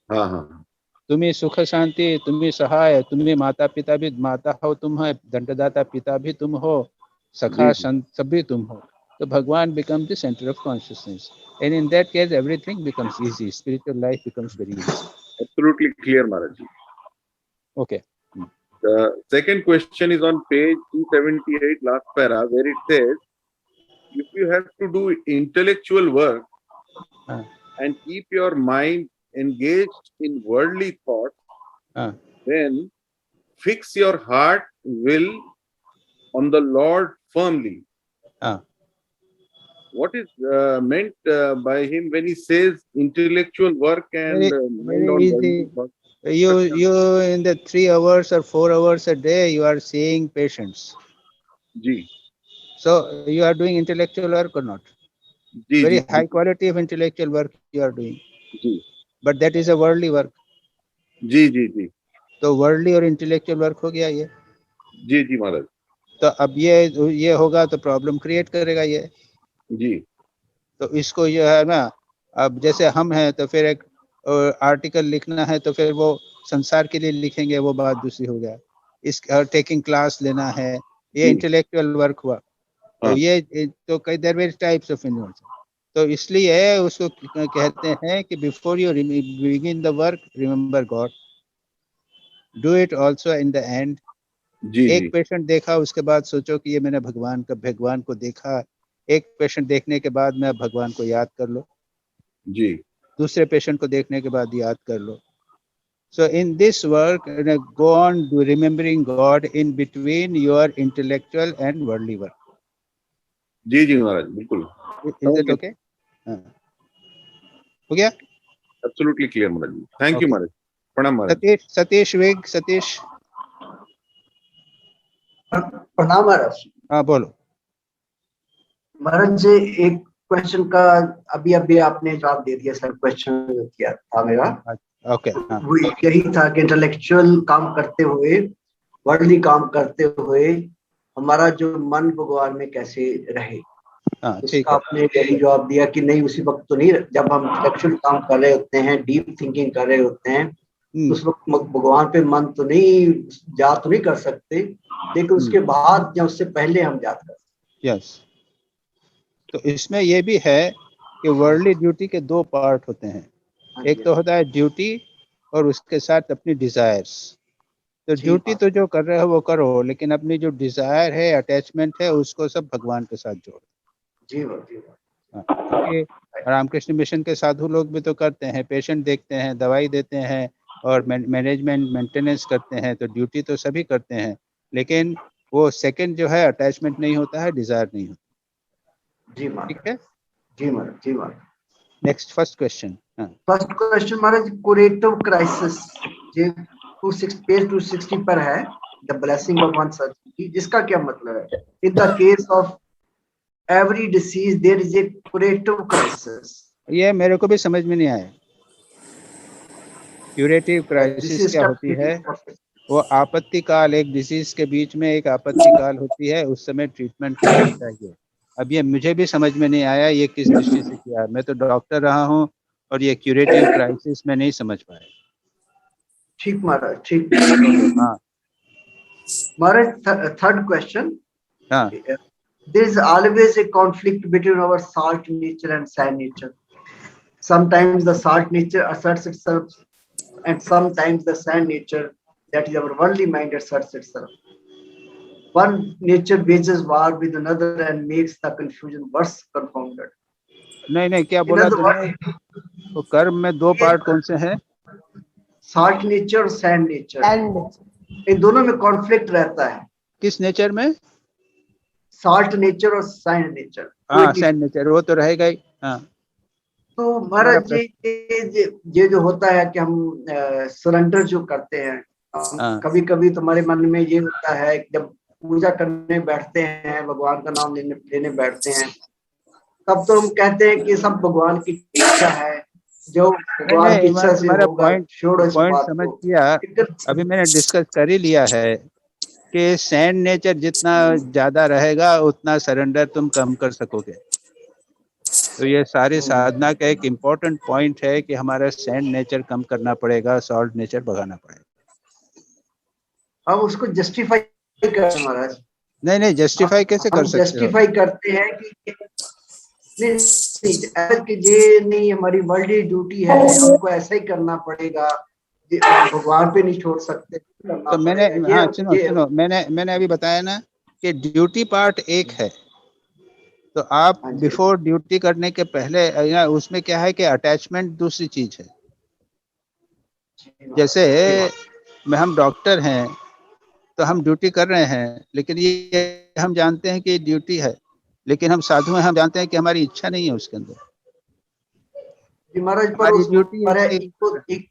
हाँ हाँ, तुम्हें सुख शांति, तुम्हें सहाय, तुम्हें माता पिता भी, माता हो तुम है, दंडदाता पिता भी तुम हो, सखा संत सभी तुम हो। तो भगवान become the centre of consciousness. And in that case, everything becomes easy. Spiritual life becomes very easy. Absolutely clear, Maharaj. Okay. The second question is on page 278, last para, where it says, if you have to do intellectual work Uh. and keep your mind engaged in worldly thoughts, then fix your heart will on the Lord firmly. What is meant by him when he says intellectual work and mind on worldly thoughts? You in the 3 hours or 4 hours a day, you are seeing patients. Ji. So you are doing intellectual work or not? Ji, Very ji, high ji. quality of intellectual work you are doing. Ji. But that is a worldly work. जी जी जी तो worldly और intellectual work हो गया ये. जी जी महाराज. तो अब ये होगा तो प्रॉब्लम क्रिएट करेगा ये. जी. तो इसको ये है ना, अब जैसे हम हैं तो फिर एक आर्टिकल लिखना है तो फिर वो संसार के लिए लिखेंगे, वो बात दूसरी हो गया. इस टेकिंग क्लास लेना है, ये इंटेलेक्चुअल वर्क हुआ. तो ये तो कई there very types of invention. तो इसलिए उसको कहते हैं कि before you begin the work remember God, do it also in the end. एक पेशेंट देखा उसके बाद सोचो कि ये मैंने भगवान को देखा. एक पेशेंट देखने के बाद में भगवान को याद कर लो जी. दूसरे पेशेंट को देखने के बाद याद कर लो. So in this work, go on remembering God in between your intellectual and worldly work. जी जी महाराज बिल्कुल. Is it okay? हो गया? Absolutely clear Maharaj. Thank you महाराज. प्रणाम महाराज. सतीश वेग. सतीश प्रणाम महाराज. हाँ बोलो महाराज जी. एक क्वेश्चन का अभी आपने जवाब दे दिया सर. क्वेश्चन किया था मेरा. ओके. वो यही था कि इंटेलेक्चुअल काम करते हुए, वर्ल्डली काम करते हुए हमारा जो मन भगवान में कैसे रहे. उसका आपने यही जवाब दिया कि नहीं, उसी वक्त तो नहीं. जब हम इंटेलेक्चुअल काम कर रहे होते हैं, डीप थिंकिंग कर रहे होते हैं, उस वक्त भगवान पे मन तो नहीं जा तो नहीं कर सकते, लेकिन उसके बाद या उससे पहले हम याद कर सकते. यस. तो इसमें ये भी है कि वर्ल्डली ड्यूटी के 2 पार्ट होते हैं. एक तो होता है ड्यूटी और उसके साथ अपनी डिजायर्स. तो ड्यूटी तो जो कर रहे हो वो करो, लेकिन अपनी जो डिजायर है, अटैचमेंट है, उसको सब भगवान के साथ जोड़ो. जी क्योंकि रामकृष्ण मिशन के साधु लोग भी तो करते हैं, पेशेंट देखते हैं, दवाई देते हैं और मैनेजमेंट मेंटेनेंस करते हैं. तो ड्यूटी तो सभी करते हैं, लेकिन वो सेकंड जो है अटैचमेंट नहीं होता है, डिजायर नहीं होता. जी महाराज. ठीक है. जी महाराज. जी महाराज. Next first question. First question महाराज, कुरेटिव क्राइसिस ये पेज 260 पर है. The blessing of one surgery, जिसका क्या मतलब है? In the case of every disease there is a curative crisis. ये मेरे को भी समझ में नहीं आया. क्यूरेटिव क्राइसिस क्या होती है? वो आपत्ति काल, एक डिसीज के बीच में एक आपत्ति काल होती है, उस समय ट्रीटमेंट करना चाहिए. अब ये मुझे भी समझ में नहीं आया ये किस दृष्टि से किया. मैं तो डॉक्टर रहा हूँ और ये क्यूरेटिव क्राइसिस में नहीं समझ पाया. ठीक महाराज. ठीक. हाँ महाराज. Third question. हाँ. There is always a conflict between our salt nature and sand nature. Sometimes the salt nature asserts itself, and sometimes the sand nature, that is our worldly mind, asserts itself. One nature wages war with another and makes the confusion worse confounded. नहीं क्या बोला तुमने? तो कर्म में 2 part कौन से हैं? साल्ट नेचर और सैंड नेचर. इन दोनों में कॉन्फ्लिक्ट रहता है. किस नेचर में? साल्ट नेचर और सैंड नेचर. हाँ, सैंड नेचर वो तो रहेगा ही. हाँ. तो महाराज ये जो होता है कि हम सरेंडर जो करते हैं, कभी कभी तुम्हारे मन में ये होता है जब पूजा करने बैठते हैं, भगवान का नाम लेने बैठते हैं, तब तो हम कहते हैं कि सब भगवान की इच्छा है, जो भगवान की इच्छा से होगा. पॉइंट समझ किया. अभी मैंने डिस्कस कर ही लिया है कि सैंड नेचर जितना ज्यादा रहेगा उतना सरेंडर तुम कम कर सकोगे. तो ये सारी साधना का एक इम्पोर्टेंट पॉइंट है कि हमारा सैंड नेचर कम करना पड़ेगा, सॉल्ट नेचर बढ़ाना पड़ेगा. हम उसको जस्टिफाई कर महाराज. नहीं जस्टिफाई कैसे कर सकते हो? जस्टिफाई करते हैं कि नहीं, ये नहीं हमारी वर्ल्ड ड्यूटी है, हमको ऐसा ही करना पड़ेगा, भगवान पे नहीं छोड़ सकते। तो मैंने, हाँ सुनो, मैंने अभी बताया ना कि ड्यूटी पार्ट एक है, तो आप बिफोर ड्यूटी करने के पहले उसमें क्या है कि अटैचमेंट दूसरी चीज है। जैसे हम डॉक्टर हैं तो हम ड्यूटी कर रहे हैं, लेकिन ये हम जानते हैं कि ड्यूटी है, लेकिन हम साधु हैं, हम जानते हैं कि हमारी इच्छा नहीं है उसके अंदर। महाराज पर ड्यूटी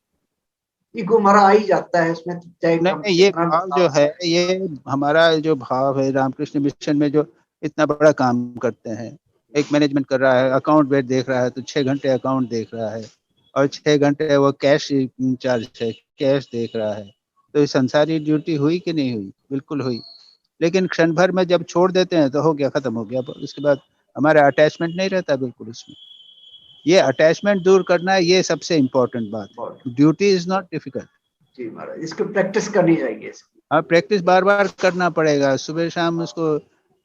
इगो हमारा आ ही जाता है इसमें। नहीं, ये भाव जो है, ये हमारा जो भाव है रामकृष्ण मिशन में, जो इतना बड़ा काम करते हैं, एक मैनेजमेंट कर रहा है, अकाउंट बेट देख रहा है तो 6 घंटे अकाउंट देख रहा है, और 6 घंटे वो कैश इंचार्ज है, कैश देख रहा है, तो ये संसारी ड्यूटी हुई कि नहीं हुई? बिल्कुल हुई। लेकिन क्षण भर में जब छोड़ देते हैं तो हो गया, खत्म हो गया, उसके बाद हमारा अटैचमेंट नहीं रहता बिल्कुल उसमें। ये अटैचमेंट दूर करना है, ये सबसे इम्पोर्टेंट बात। Duty is not difficult. जी महाराज, इसको प्रैक्टिस करनी चाहिए। हाँ, प्रैक्टिस बार बार करना पड़ेगा, सुबह शाम उसको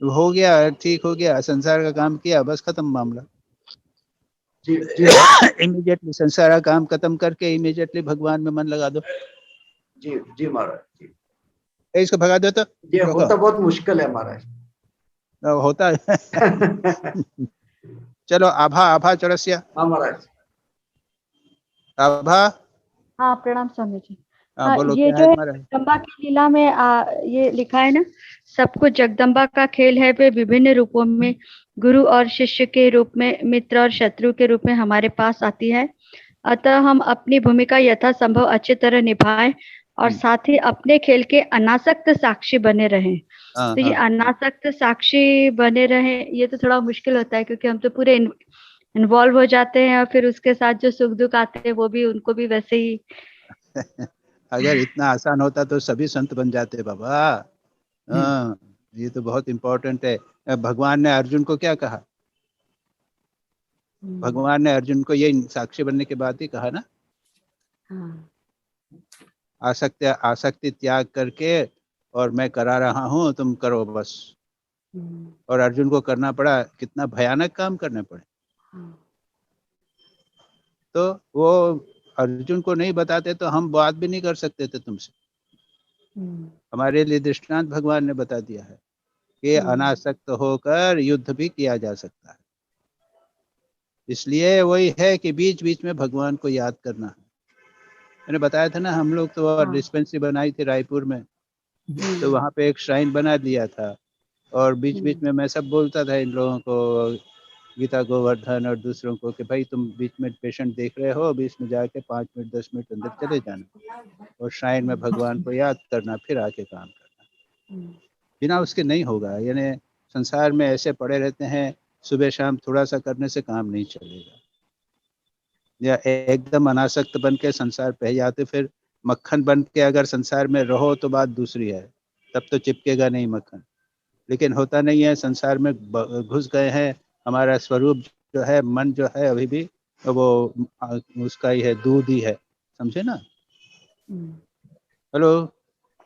हो गया, ठीक हो गया, संसार का काम किया, बस खत्म मामला। इमीडिएटली संसार का काम खत्म करके इमीडिएटली भगवान में मन लगा दो। जी जी महाराज जी। इसको भगा दो तो ये होता बहुत मुश्किल है महाराज। होता है। चलो आभा चौरसिया। हाँ महाराज। आभा। हाँ प्रणाम स्वामी जी। बोलो, ये क्या जो है जगदम्बा की लीला में ये लिखा है ना, सब कुछ जगदम्बा का खेल है, वे विभिन्न रूपों में गुरु और शिष्य के रूप में, मित्र और शत्रु के रूप में हमारे पास आती है। अतः हम अपनी भूमिका यथासंभव अच्छी तरह निभाएं और साथ ही अपने खेल के अनासक्त साक्षी बने रहें। तो ये अनासक्त साक्षी बने रहें, ये तो थोड़ा मुश्किल होता है, क्योंकि हम तो पूरे इन्वॉल्व हो जाते हैं, और फिर उसके साथ जो सुख दुख आते हैं वो भी उनको भी वैसे ही। अगर इतना आसान होता तो सभी संत बन जाते बाबा। हाँ, ये तो बहुत इम्पोर्टेंट है। भगवान ने अर्जुन को क्या कहा? भगवान ने अर्जुन को ये साक्षी बनने के बाद ही कहा ना, आसक्ति त्याग करके, और मैं करा रहा हूँ, तुम करो बस। और अर्जुन को करना पड़ा, कितना भयानक काम करने पड़े। तो वो अर्जुन को नहीं बताते तो हम बात भी नहीं कर सकते थे तुमसे। हमारे लिए दृष्टांत भगवान ने बता दिया है कि अनासक्त होकर युद्ध भी किया जा सकता है। इसलिए वही है कि बीच बीच में भगवान को याद करना है। मैंने बताया था ना, हम लोग तो डिस्पेंसरी बनाई थी रायपुर में, तो वहाँ पे एक श्राइन बना दिया था, और बीच बीच में मैं सब बोलता था इन लोगों को, गीता गोवर्धन और दूसरों को, कि भाई तुम बीच में पेशेंट देख रहे हो, बीच में जाके 5 मिनट 10 मिनट अंदर चले जाना और श्राइन में भगवान को याद करना, फिर आके काम करना। बिना उसके नहीं होगा। यानी संसार में ऐसे पड़े रहते हैं, सुबह शाम थोड़ा सा करने से काम नहीं चलेगा। या एकदम अनासक्त बन के संसार पे जाते, फिर मक्खन बन के अगर संसार में रहो तो बात दूसरी है, तब तो चिपकेगा नहीं मक्खन। लेकिन होता नहीं है, संसार में घुस गए हैं। हमारा स्वरूप जो है, मन जो है, अभी भी वो उसका ही है, दूध ही है, समझे ना। हेलो।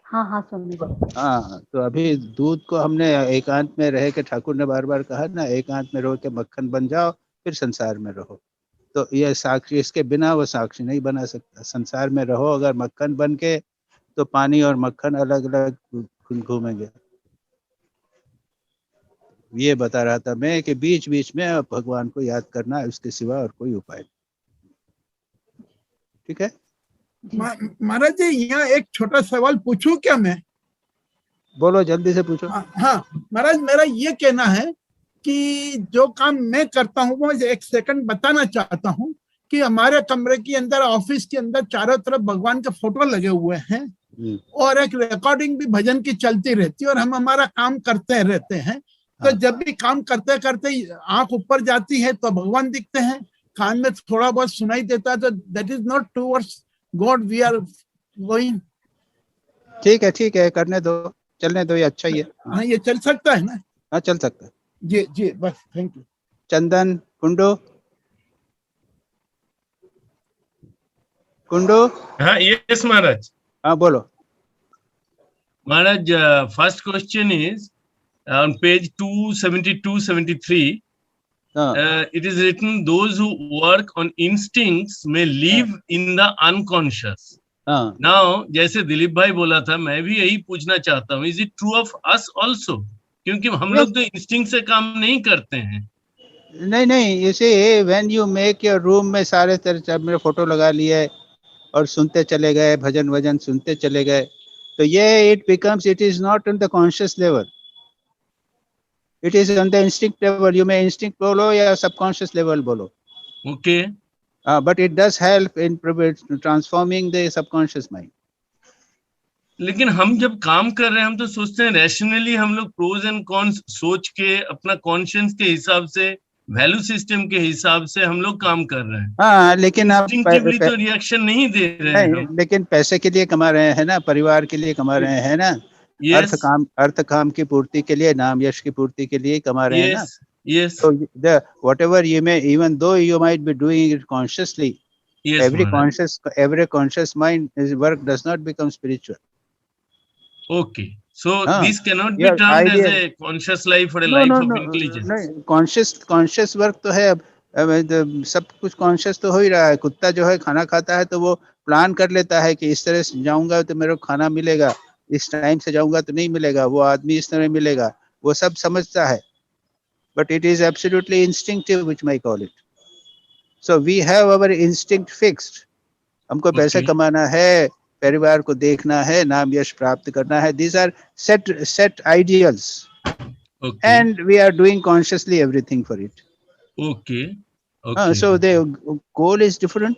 हाँ स्वामी जी। हाँ, तो अभी दूध को हमने एकांत में रह के, ठाकुर ने बार बार कहा ना, एकांत में रहो के मक्खन बन जाओ, फिर संसार में रहो। तो ये साक्षी, इसके बिना वो साक्षी नहीं बना सकता। संसार में रहो अगर मक्खन बन के, तो पानी और मक्खन अलग अलग घूमेंगे। ये बता रहा था मैं कि बीच बीच में भगवान को याद करना है, उसके सिवा और कोई उपाय नहीं। ठीक है महाराज जी, यहाँ एक छोटा सवाल पूछूं क्या मैं? बोलो, जल्दी से पूछो। हाँ महाराज, मेरा ये कहना है कि जो काम मैं करता हूँ, वो एक सेकंड बताना चाहता हूँ कि हमारे कमरे के अंदर, ऑफिस के अंदर चारों तरफ भगवान के फोटो लगे हुए हैं, और एक रिकॉर्डिंग भी भजन की चलती रहती है, और हम हमारा काम करते रहते हैं। तो जब भी काम करते करते आंख ऊपर जाती है तो भगवान दिखते हैं, कान में थोड़ा बहुत सुनाई देता है, तो that is not towards God we are going. ठीक है, करने दो, चलने दो, ये अच्छा ही है। हाँ, ये चल सकता है ना? हाँ, चल सकता है। जी बस, थैंक यू। चंदन कुंडो। हाँ, यस महाराज। हाँ, बोलो महाराज। First question is on page 272-73. it is written those who work on instincts may live in the unconscious. Now जैसे दिलीप भाई बोला था, मैं भी यही पूछना चाहता हूँ, is it true of us also? क्योंकि हम लोग तो इंस्टिंक्ट से काम नहीं करते हैं. नहीं, you see, when you make your room में सारे तरह मेरे फोटो लगा लिए और सुनते चले गए, भजन वजन सुनते चले गए, तो ये it is not on the conscious level, it is on the instinct level. You may instinct बोलो या subconscious level बोलो. Okay. But it does help in transforming the subconscious mind. लेकिन हम जब काम कर रहे हैं, हम तो सोचते हैं रैशनली, हम लोग प्रोज एंड कॉन्स सोच के अपना कॉन्शियस के हिसाब से, वैल्यू सिस्टम के हिसाब से हम लोग काम कर रहे हैं. हाँ, लेकिन आप तो रिएक्शन नहीं दे रहे हैं. लेकिन पैसे के लिए कमा रहे हैं ना, परिवार के लिए कमा रहे हैं ना. अर्थ काम की पूर्ति के लिए, नाम यश की पूर्ति के लिए कमा रहे हैं ना. Yes. So whatever you may, even though you might be doing it consciously, every conscious mind work does not become spiritual. Okay. So this cannot be termed as a conscious life or a life of intelligence. No, conscious work तो है. अब सब कुछ conscious तो हो ही रहा है. कुत्ता जो है खाना खाता है तो वो प्लान कर लेता है कि इस तरह से जाऊंगा तो मेरे को खाना मिलेगा, इस टाइम से जाऊंगा तो नहीं मिलेगा, वो आदमी इस तरह मिलेगा, वो सब समझता है. But it is absolutely instinctive, which I call it. So we have our instinct fixed. हमको पैसे कमाना है, परिवार को देखना है, नाम यश प्राप्त करना है. These are set ideals. Okay. And we are doing consciously everything for it. Okay. So the goal is different.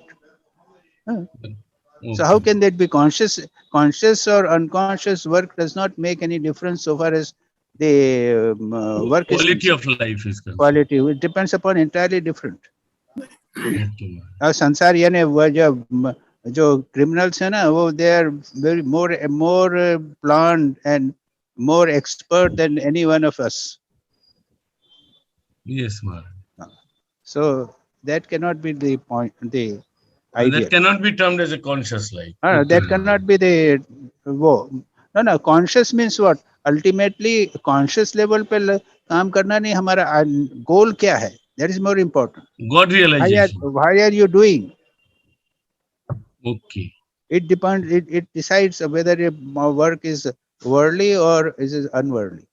So how can that be conscious? Conscious or unconscious work does not make any difference so far as the work quality of life is concerned. Quality, it depends upon entirely different. संसार यानी वो जो criminals है ना, वो they are very more planned and more expert than any one of us. Yes, Maharaj. So that cannot be the point, the idea. That cannot be termed as a conscious life. That cannot be the no. Conscious means what? Ultimately, conscious level पे काम करना नहीं. हमारा goal क्या है? That is more important. God realization. Why are you doing? Okay. It depends. It decides whether your work is worldly or is unworldly.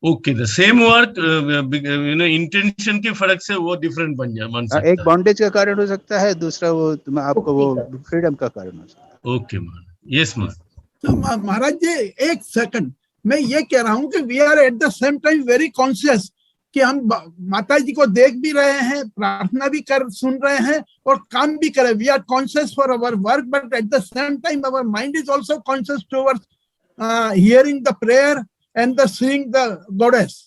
Okay, the same work, intention के फर्क से वो different बन सकता है. एक bondage का कारण हो सकता है, दूसरा वो आपको वो freedom का कारण हो सकता है. Okay, Maharaj. Yes, Maharaj. तो महाराज जी एक सेकंड, मैं ये कह रहा हूँ कि we are at the same time very conscious कि हम माता जी को देख भी रहे हैं, प्रार्थना भी कर सुन रहे हैं और काम भी कर रहे हैं. We are conscious for our work, but at the same time our mind is also conscious towards hearing the prayer and the seeing the goddess.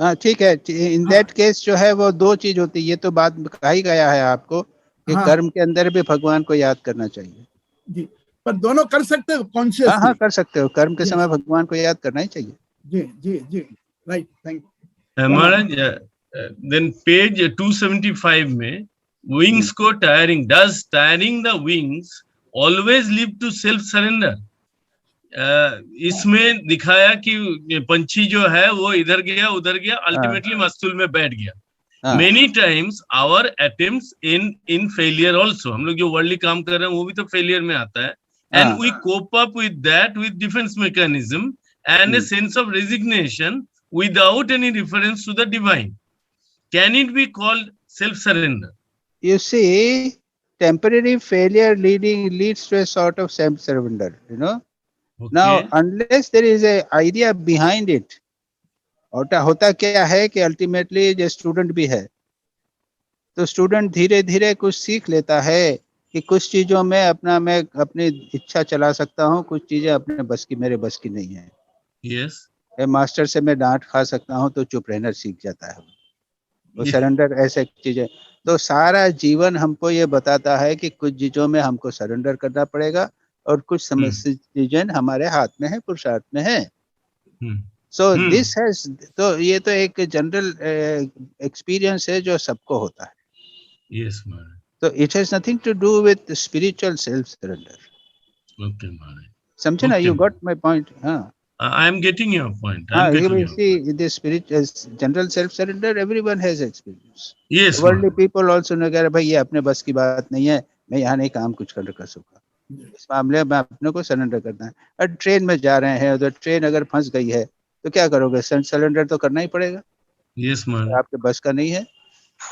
हाँ, ठीक है. इन दैट केस जो है वो दो चीज होती है. ये तो बात कहा ही गया है आपको कि कर्म के अंदर भी भगवान को याद करना चाहिए जी, पर दोनों कर सकते हो कॉन्शियस. हाँ, कर सकते हो. कर्म के समय भगवान को याद करना ही चाहिए. जी, राइट. Thank you. महाराज, then page 275 में wings को tiring, does tiring the wings always lead to self surrender? इसमें दिखाया कि पंछी जो है वो इधर गया उधर गया, अल्टीमेटली मस्तूल में बैठ गया. Many times our attempts in failure also. हम लोग जो वर्ल्डली काम कर रहे हैं वो भी तो फेलियर में आता है. And we cope up with that with defense mechanism and a sense of resignation without any reference to the divine. Can it be called self-surrender? You see, temporary failure leads to a sort of self-surrender, Okay. Now, unless there is an idea behind it, होता क्या है कि ultimately जो student भी है, तो student धीरे धीरे कुछ सीख लेता है कि कुछ चीजों में मैं अपनी इच्छा चला सकता हूँ, कुछ चीजें अपने मेरे बस की नहीं है. Yes. मास्टर से मैं डांट खा सकता हूँ तो चुप रहना सीख जाता है वो. सरेंडर ऐसे चीजें. तो सारा जीवन हमको ये बताता है कि कुछ चीजों में हमको सरेंडर करना पड़ेगा और कुछ चीजें हमारे हाथ में है, पुरुषार्थ में है. सो दिस हैज, तो ये तो एक जनरल एक्सपीरियंस है जो सबको होता है. Yes, Maharaj. So it has nothing to do with spiritual self surrender. Okay, Maharaj. समझे ना? You got my point? हाँ. I am getting your point. You will see the spirit as general self-surrender. Everyone has experience. Yes. Worldly people also know कि भाई ये अपने बस की बात नहीं है, मैं यहाँ नहीं काम कुछ कर सकूंगा. इस मामले में अपने को सरेंडर करना है. और ट्रेन में जा रहे हैं, उधर ट्रेन अगर फंस गई है तो क्या करोगे? सरेंडर तो करना ही पड़ेगा. Yes, man. आपके बस का नहीं है.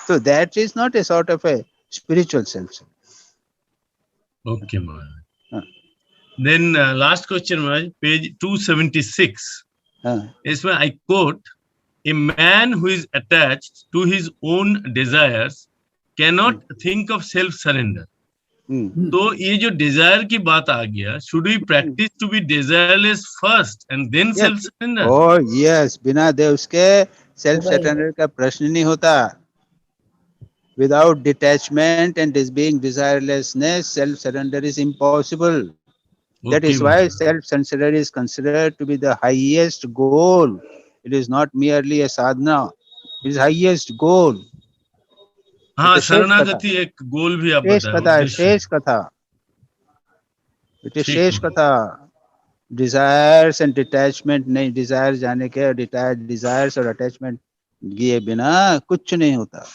So that is not a sort of a spiritual self. Okay, man. Then last question, Maharaj, page 276. इसमें I quote, a man who is attached to his own desires cannot think of self-surrender. तो ये जो desire की बात आ गया, should we practice to be desireless first and then self-surrender? Oh yes, बिना दे उसके self-surrender का प्रश्न नहीं होता. Without detachment and being desirelessness, self-surrender is impossible. That is why self-surrender is considered to be the highest goal. It is not merely a sadhana. It is highest goal. हाँ, शरणागति एक गोल भी आप बताएं. शेष कथा. It is शेष कथा. Desires and detachment नहीं, desires जाने के, desires और attachment किए बिना कुछ नहीं होता.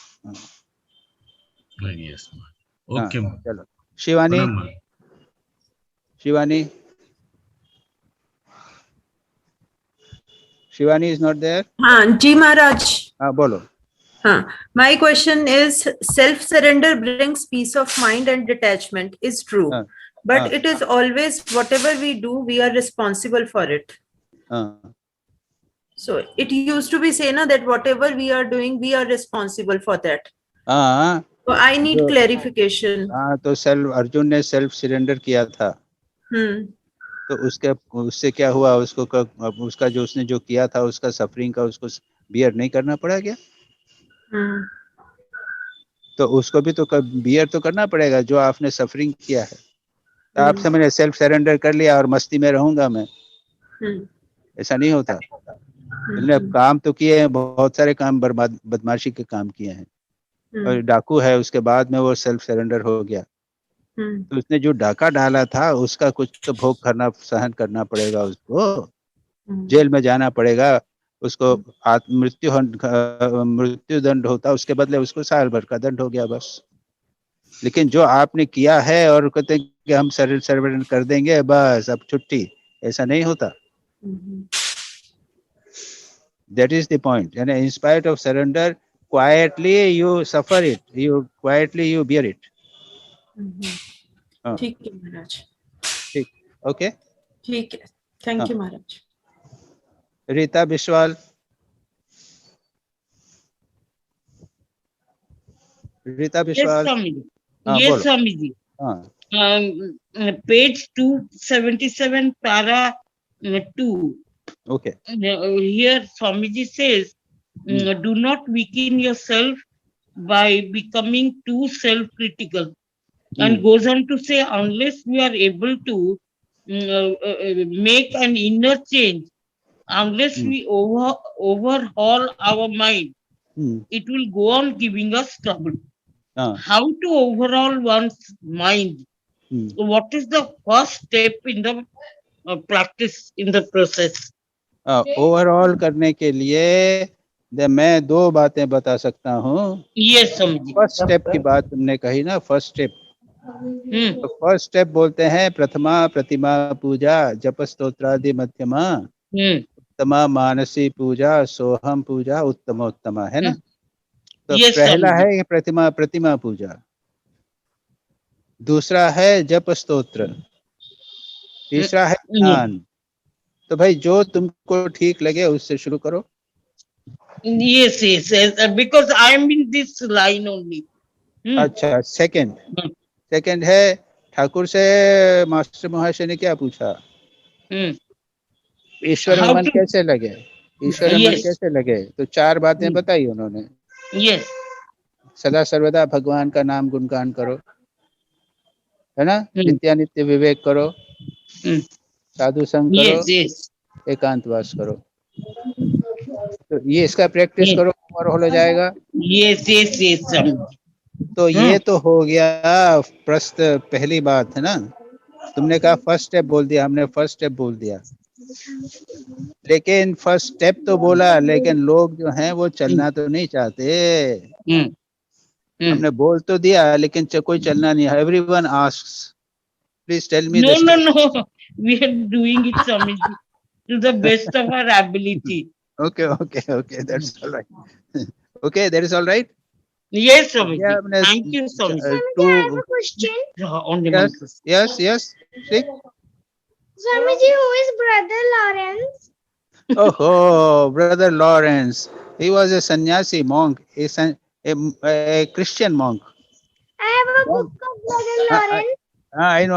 Yes, okay. चलो. Shivani. Shivani is not there? Ji Maharaj. बोलो. My question is, self-surrender brings peace of mind and detachment, is true. But it is always, whatever we do, we are responsible for it. So it used to be say na, that whatever we are doing, we are responsible for that. So I need clarification. तो अर्जुन ने self surrender किया था. तो उससे क्या हुआ? उसका जो उसने जो किया था, उसका सफरिंग का उसको बियर नहीं करना पड़ा क्या? तो उसको भी तो बियर तो करना पड़ेगा जो आपने सफरिंग किया है. तो आपसे मैंने सेल्फ सरेंडर कर लिया और मस्ती में रहूंगा मैं, ऐसा नहीं होता. तुमने काम तो किए हैं, बहुत सारे काम बदमाशी के काम किए हैं, और डाकू है, उसके बाद में वो सेल्फ सरेंडर हो गया. तो उसने जो डाका डाला था उसका कुछ तो भोग करना, सहन करना पड़ेगा, उसको जेल में जाना पड़ेगा, उसको मृत्यु दंड होता, उसके बदले उसको साल भर का दंड हो गया बस. लेकिन जो आपने किया है और कहते हैं कि हम सरेंडर कर देंगे बस अब छुट्टी, ऐसा नहीं होता. That is the point. And in spite of surrender, quietly you suffer it, quietly you bear it. ठीक है महाराज. ठीक. ओके. ठीक है. Thank you Maharaj. Rita Biswal. Yes, Swami ji. Page 277, para 2. Okay. Here Swamiji says, do not weaken yourself by becoming too self-critical, and goes on to say, unless we are able to make an inner change, unless we overhaul our mind, it will go on giving us trouble. How to overhaul one's mind? What is the first step in the practice, in the process? Overall करने के लिए मैं दो बातें बता सकता हूँ. Yes, समझी. फर्स्ट स्टेप की बात तुमने कही ना, फर्स्ट स्टेप. तो फर्स्ट स्टेप बोलते हैं प्रथमा प्रतिमा पूजा, जप स्तोत्रादि मध्यमा, उत्तमा मानसी पूजा, सोहम पूजा, उत्तमोत्तमा, है ना. तो पहला है प्रतिमा पूजा, दूसरा है जप स्तोत्र, तीसरा है ध्यान. तो भाई जो तुमको ठीक लगे उससे शुरू करो. Yes, because I am in this line only. अच्छा. सेकंड है, ठाकुर से मास्टर महाशय ने क्या पूछा? ईश्वर में मन कैसे लगे, ईश्वर में मन कैसे लगे? तो चार बातें बताई उन्होंने. Yes. सदा सर्वदा भगवान का नाम गुणगान करो, है ना. नित्यानित्य विवेक करो, साधु संग करो, एकांतवास करो. तो ये इसका प्रैक्टिस करो और हो जाएगा. तो ये तो हो गया पहली बात, है ना. तुमने कहा फर्स्ट स्टेप बोल दिया, हमने फर्स्ट स्टेप बोल दिया. लेकिन फर्स्ट स्टेप तो बोला, लेकिन लोग जो हैं वो चलना तो नहीं चाहते। हमने बोल तो दिया, लेकिन कोई चलना नहीं है। Everyone asks, please tell me. No. We are doing it, Swamiji, to the best of our ability. Okay. That's all right. Okay, that is all right. Yes, Swamiji. Thank you, Swamiji. Swamiji, I have a question. Yes. Speak. Swamiji, who is Brother Lawrence? Oh, Brother Lawrence. He was a sannyasi monk, a Christian monk. I have a book of Brother Lawrence. I know.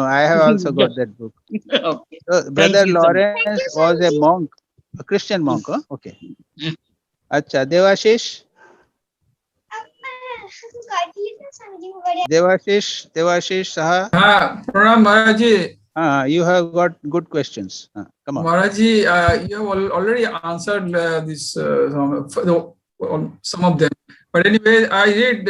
I have also got that book. Okay. So, Brother Lawrence was a monk, a Christian monk. Huh? Okay. Acha, Devashish. Devashish Saha. Pranam Maharaji. You have got good questions. Come on. Maharaji, you have already answered some of them. But anyway, I read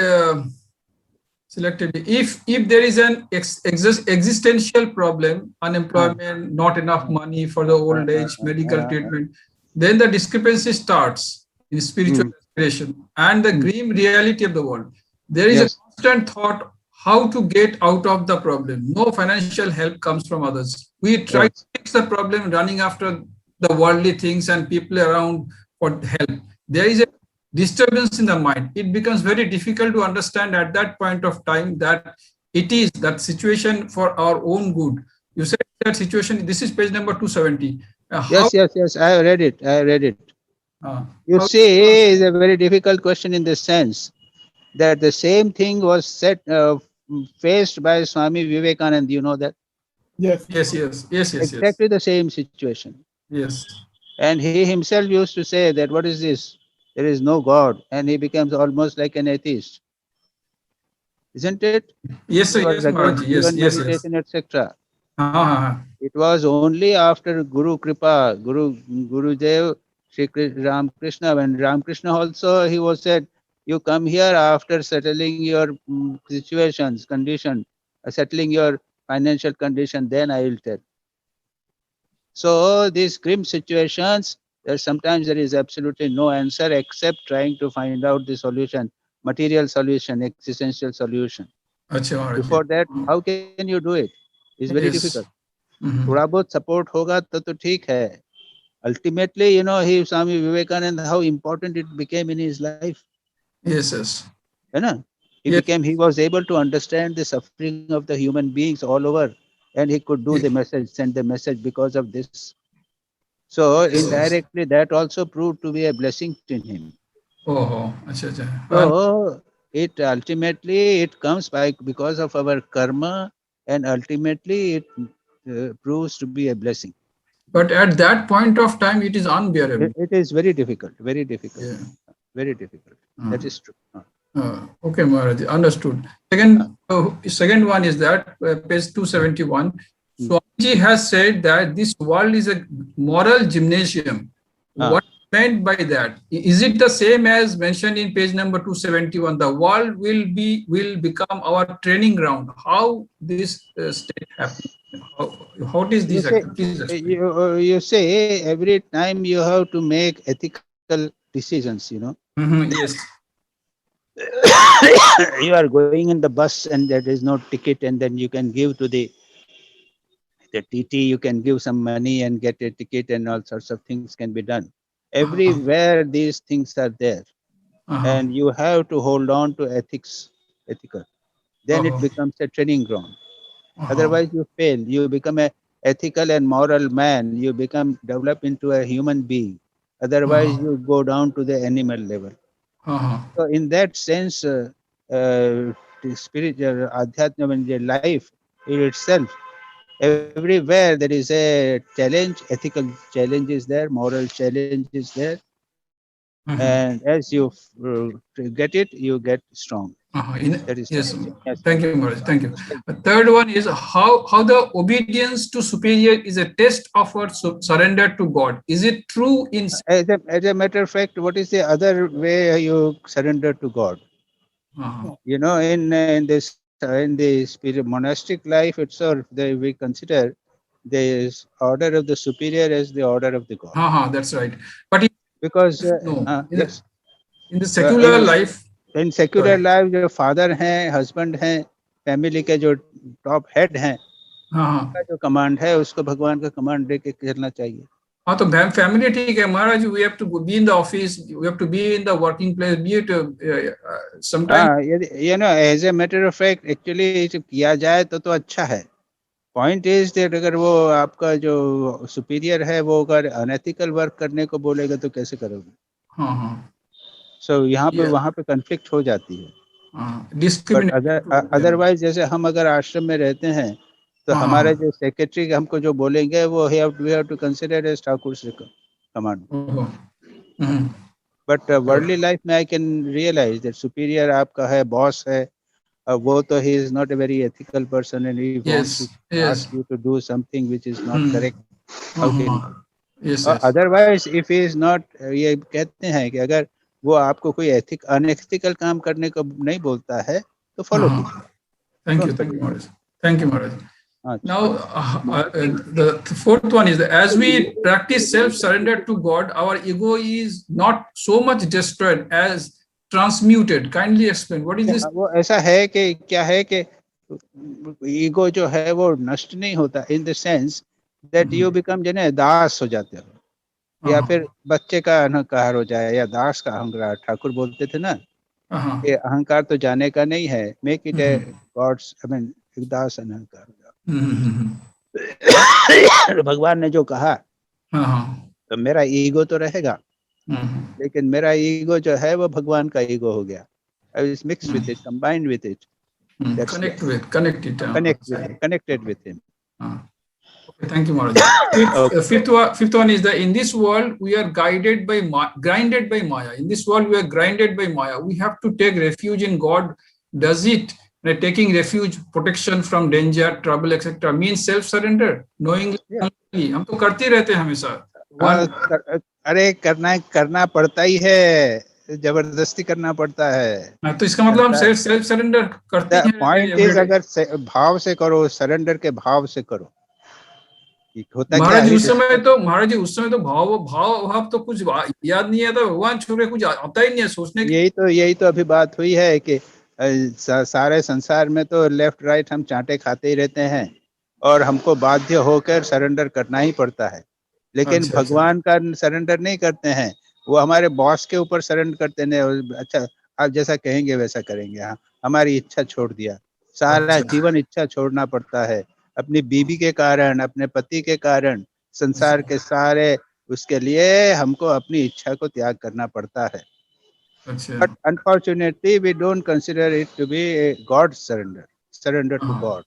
selectively. If there is an existential problem, unemployment, not enough money for the old age, medical treatment, then the discrepancy starts in spiritual aspiration and the grim reality of the world. There is a constant thought how to get out of the problem. No financial help comes from others. We try to fix the problem running after the worldly things and people around for help. There is a disturbance in the mind. It becomes very difficult to understand at that point of time that it is that situation for our own good. You said that situation, this is page number 270. Yes. I have read it. You see, it's a very difficult question in the sense that the same thing was faced by Swami Vivekananda. You know that? Yes. Exactly the same situation. Yes. And he himself used to say that, what is this? There is no God. And he becomes almost like an atheist. Isn't it? Yes, sir. Yes, Maharaji. Yes. Etc. It was only after Guru Kripa, Gurudev, Shri Ramakrishna, when Ramakrishna also, he was said, you come here after settling your condition, settling your financial condition, then I will tell. So these grim situations, sometimes there is absolutely no answer except trying to find out the solution, material solution, existential solution. Before that, how can you do it? It's very difficult. थोड़ा बहुत support होगा तो ठीक है. Ultimately, Swami Vivekananda, how important it became in his life. Yes. He was able to understand the suffering of the human beings all over, and he could do the message, send the message because of this. So indirectly, that also proved to be a blessing to him. So it ultimately comes because of our karma, and ultimately it proves to be a blessing. But at that point of time, it is unbearable. It is very difficult. Very difficult. That is true. Okay, Maharaj, understood. Second one is that page 271. Swamiji has said that this world is a moral gymnasium. What is meant by that? Is it the same as mentioned in page number 271? The world will become our training ground. How this state happens? How is this? You say every time you have to make ethical decisions. Yes. You are going in the bus and there is no ticket, and then you can give to the TT, you can give some money and get a ticket, and all sorts of things can be done. Everywhere these things are there. And you have to hold on to ethical. Then it becomes a training ground. Otherwise you fail. You become an ethical and moral man. You develop into a human being. Otherwise you go down to the animal level. So in that sense, the spiritual Adhyatma life in itself, everywhere there is a challenge, ethical challenge is there, moral challenge is there. And as you get it, you get strong. Yes. Thank you, Maharaj. Thank you. The third one is how the obedience to superior is a test of our surrender to God. Is it true in? As a matter of fact, what is the other way you surrender to God? In the spirit monastic life itself, we consider the order of the superior as the order of the God. That's right. But because yes, in the secular life, in secular life जो father हैं, husband हैं, family के जो top head हैं, उनका जो command है उसको भगवान का command दे के करना चाहिए. हाँ तो फैमिली ठीक है महाराज. We have to be in the office, we have to be in the working place, be it sometimes. You know, as a matter of fact, actually किया जाए तो अच्छा है. Point is that अगर वो आपका जो superior है वो अगर unethical work करने को बोलेगा तो कैसे करोगे? So यहाँ पे वहाँ पे conflict हो जाती है. Otherwise जैसे हम अगर आश्रम में रहते हैं तो हमारे जो सेक्रेटरी हमको जो बोलेंगे वो we have to consider as Thakur से command. But worldly life में I can realize that superior आपका है, boss है, वो तो he is not a very ethical person and he wants to ask you to do something which is not correct. How can you? Otherwise if he is not, ये कहते हैं कि अगर वो आपको कोई अनएथिकल काम करने को नहीं बोलता है तो फॉलो कीजिए. Thank you Maharaj. Thank you Maharaj. Now the fourth one is that as we practice self-surrender to God, our ego is not so much destroyed as transmuted. Kindly explain what is this? वो ऐसा है कि क्या है कि ego जो है वो नष्ट नहीं होता, in the sense that you become जो है दास हो जाते हो, या फिर बच्चे का अहंकार हो जाए या दास का अहंकार. ठाकुर बोलते थे ना कि अहंकार तो जाने का नहीं है, make it a God's, I mean दास अहंकार. भगवान ने जो कहा तो मेरा ईगो तो रहेगा, लेकिन मेरा ईगो जो है वो भगवान का ईगो हो गया. I was mixed with it, combined with it. Connected with him. Okay, thank you Maharaj. Fifth one is that in this world we are grinded by Maya. In this world we are grinded by Maya. We have to take refuge in God. Does it, taking refuge, protection from danger, trouble, etc., means self-surrender? Knowingly, हम तो करते रहते हैं हमेशा. अरे करना पड़ता ही है, जबरदस्ती करना पड़ता है. तो इसका मतलब हम सेल्फ सरेंडर करते हैं. पॉइंट इज अगर भाव से करो, सरेंडर के भाव से करो. होता महाराज उस समय तो भाव तो कुछ याद नहीं आता, भगवान छोड़े कुछ आता ही नहीं है सोचने की. यही तो अभी बात हुई है कि सारे संसार में तो लेफ्ट राइट हम चांटे खाते ही रहते हैं और हमको बाध्य होकर सरेंडर करना ही पड़ता है. लेकिन भगवान का सरेंडर नहीं करते हैं, वो हमारे बॉस के ऊपर सरेंडर करते हैं. अच्छा आप जैसा कहेंगे वैसा करेंगे. हाँ, हमारी इच्छा छोड़ दिया. सारा जीवन इच्छा छोड़ना पड़ता है, अपनी बीवी के कारण, अपने पति के कारण, संसार के सारे, उसके लिए हमको अपनी इच्छा को त्याग करना पड़ता है. But unfortunately we don't consider it to be a God's surrender to God.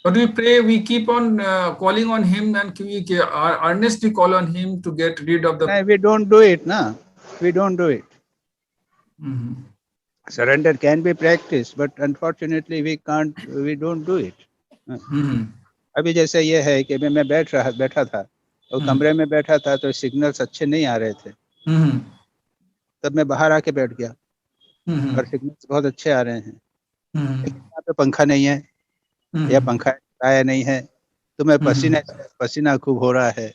But we pray, we keep on calling on him and we earnestly call on him to get rid of the... No, we don't do it, no. We don't do it. Surrender can be practiced, but unfortunately we don't do it. अभी जैसे ये है कि मैं बैठा था और कमरे में बैठा था तो सिग्नल्स अच्छे नहीं आ रहे थे. तब मैं बाहर आके बैठ गया और सिग्नल्स बहुत अच्छे आ रहे हैं. यहाँ पे पंखा नहीं है या पंखा आया नहीं है तो मैं पसीना खूब हो रहा है.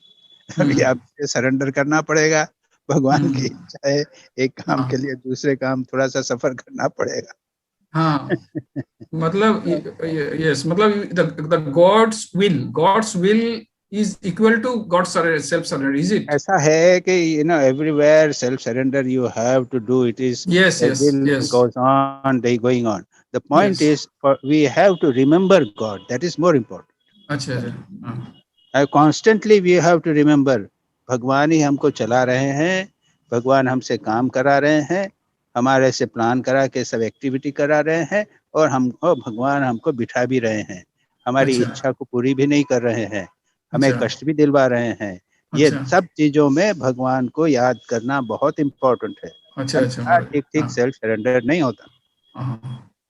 अभी आपसे सरेंडर करना पड़ेगा. भगवान की इच्छा है, एक काम के लिए दूसरे काम थोड़ा सा सफर करना पड़ेगा. हाँ मतलब यस, मतलब the God's will is equal to God's self surrender, is it? ऐसा है कि everywhere self surrender you have to do it. Is yes goes on, going on. The point is we have to remember God. That is more important. अच्छा. Constantly we have to remember भगवान ही हमको चला रहे हैं, भगवान हमसे काम करा रहे हैं, हमारे से प्लान करा के सब एक्टिविटी करा रहे हैं और भगवान हमको बिठा भी रहे हैं. हमारी इच्छा को पूरी भी नहीं कर रहे हैं, हमें कष्ट भी दिलवा रहे हैं. ये सब चीजों में भगवान को याद करना बहुत इम्पोर्टेंट है. ठीक सेल्फ सरेंडर नहीं होता.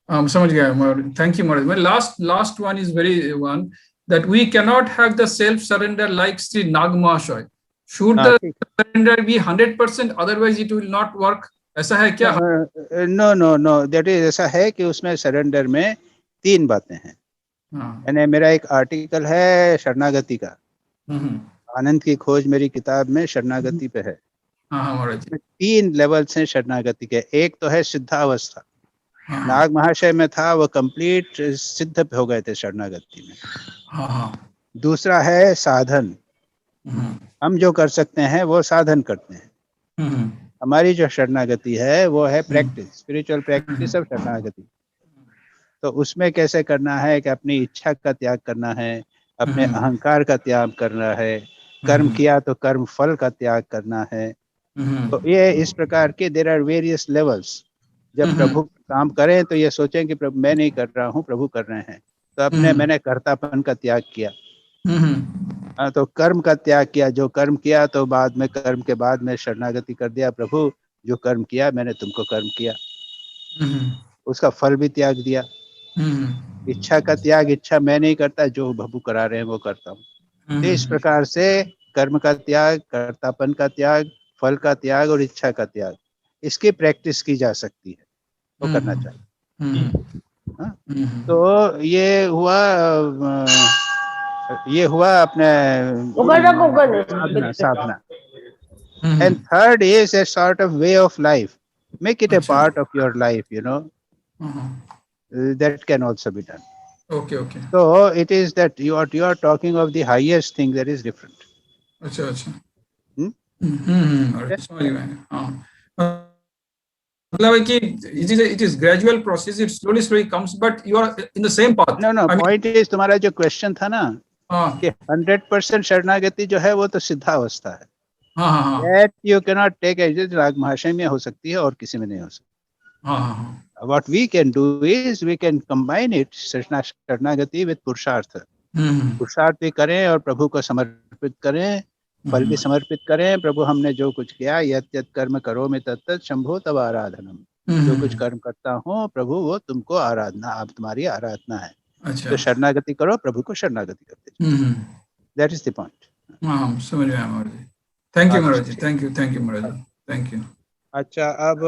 समझ गया. Thank you Maharaj. Last one is very one that we cannot have the self surrender like Sri Nagmashoy. Should the surrender be 100%, otherwise it will not work? ऐसा है क्या? No. That is ऐसा है कि उसमें सरेंडर में 3 बातें हैं. यानी मेरा एक आर्टिकल है शरणागति का. आनंद की खोज मेरी किताब में शरणागति पे है। हाँ महाराज जी। 3 लेवल्स हैं शरणागति के। एक तो है सिद्धावस्था, नाग महाशय में था, वो कंप्लीट सिद्ध हो गए थे शरणागति में। दूसरा है साधन, हम जो कर सकते हैं वो साधन करते हैं। हमारी जो शरणागति है वो है प्रैक्टिस, स्पिरिचुअल प्रैक्टिस ऑफ शरणागति। तो उसमें कैसे करना है कि अपनी इच्छा का त्याग करना है, अपने अहंकार का त्याग करना है, कर्म किया तो कर्म फल का त्याग करना है। तो ये इस प्रकार के देयर आर वेरियस लेवल्स। जब प्रभु काम करें तो ये सोचें कि प्रभु मैं नहीं कर रहा हूँ, प्रभु कर रहे हैं, तो मैंने कर्तापन का त्याग किया। तो कर्म का त्याग किया, जो कर्म किया तो बाद में कर्म के बाद में शरणागति कर दिया, प्रभु जो कर्म किया मैंने तुमको कर्म किया, उसका फल भी त्याग दिया। इच्छा का त्याग, इच्छा मैं नहीं करता, जो प्रभु करा रहे हैं वो करता हूँ। तो इस प्रकार से कर्म का त्याग, कर्तापन का त्याग, फल का त्याग और इच्छा का त्याग, इसकी प्रैक्टिस की जा सकती है, वो करना चाहिए। तो ये हुआ अपने साधना। And third is a sort of way of life. Make it a part of your life, you know. That can also be done. Okay. So it is that you are talking of the highest thing that is different. अच्छा। मतलब है कि it is gradual process, it slowly comes, but you are in the same path. No, point is तुम्हारा जो question था ना कि 100% शरणागति जो है वो तो सिद्धावस्था है। That you cannot take as राग महाशय में हो सकती है और किसी में नहीं हो सकती। What we can do is we can combine it, शरणागति with पुरुषार्थ। पुरुषार्थ भी करें और प्रभु को समर्पित करें, फल भी समर्पित करें। प्रभु हमने जो कुछ किया, यत् यत् कर्म करो में तत्तत् शंभो तव आराधनम। जो कुछ कर्म करता हूँ प्रभु वो तुमको आराधना, अब तुम्हारी आराधना है। तो शरणागति करो, प्रभु को शरणागति करते। That is the point. समझ में आया महाराज जी। थैंक यू महाराज जी, थैंक यू महाराज जी, थैंक यू। अच्छा, अब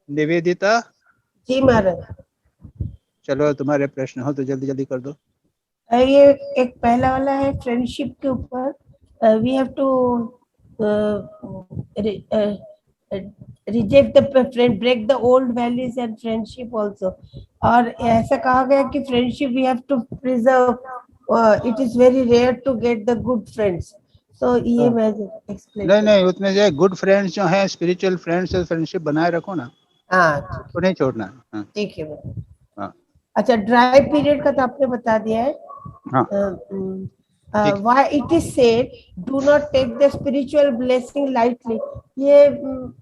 निवेदिता जी महाराज, चलो तुम्हारे प्रश्न हो तो जल्दी जल्दी कर दो। ये एक पहला वाला है फ्रेंडशिप के ऊपर। We have to reject the friend, break the old values and friendship also. और ऐसा कहा गया कि friendship we have to preserve, it is very rare to get the good friends. तो ये मैं एक्सप्लेन नहीं उसमें जो गुड फ्रेंड्स जो है, स्पिरिचुअल फ्रेंड्स से फ्रेंडशिप बनाए रखो ना। हाँ, तो नहीं छोड़ना। ठीक है। अच्छा, ड्राई पीरियड का तो आपने बता दिया है। Why it is said do not take the spiritual blessing lightly, ये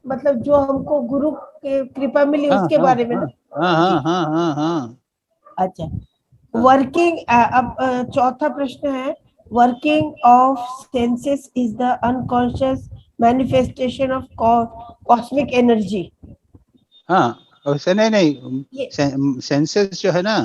मतलब जो हमको गुरु के कृपा मिली उसके बारे में। अच्छा, वर्किंग, अब चौथा प्रश्न है, working of senses is the unconscious manifestation of cosmic energy. वैसे नहीं, सेंसेस जो है ना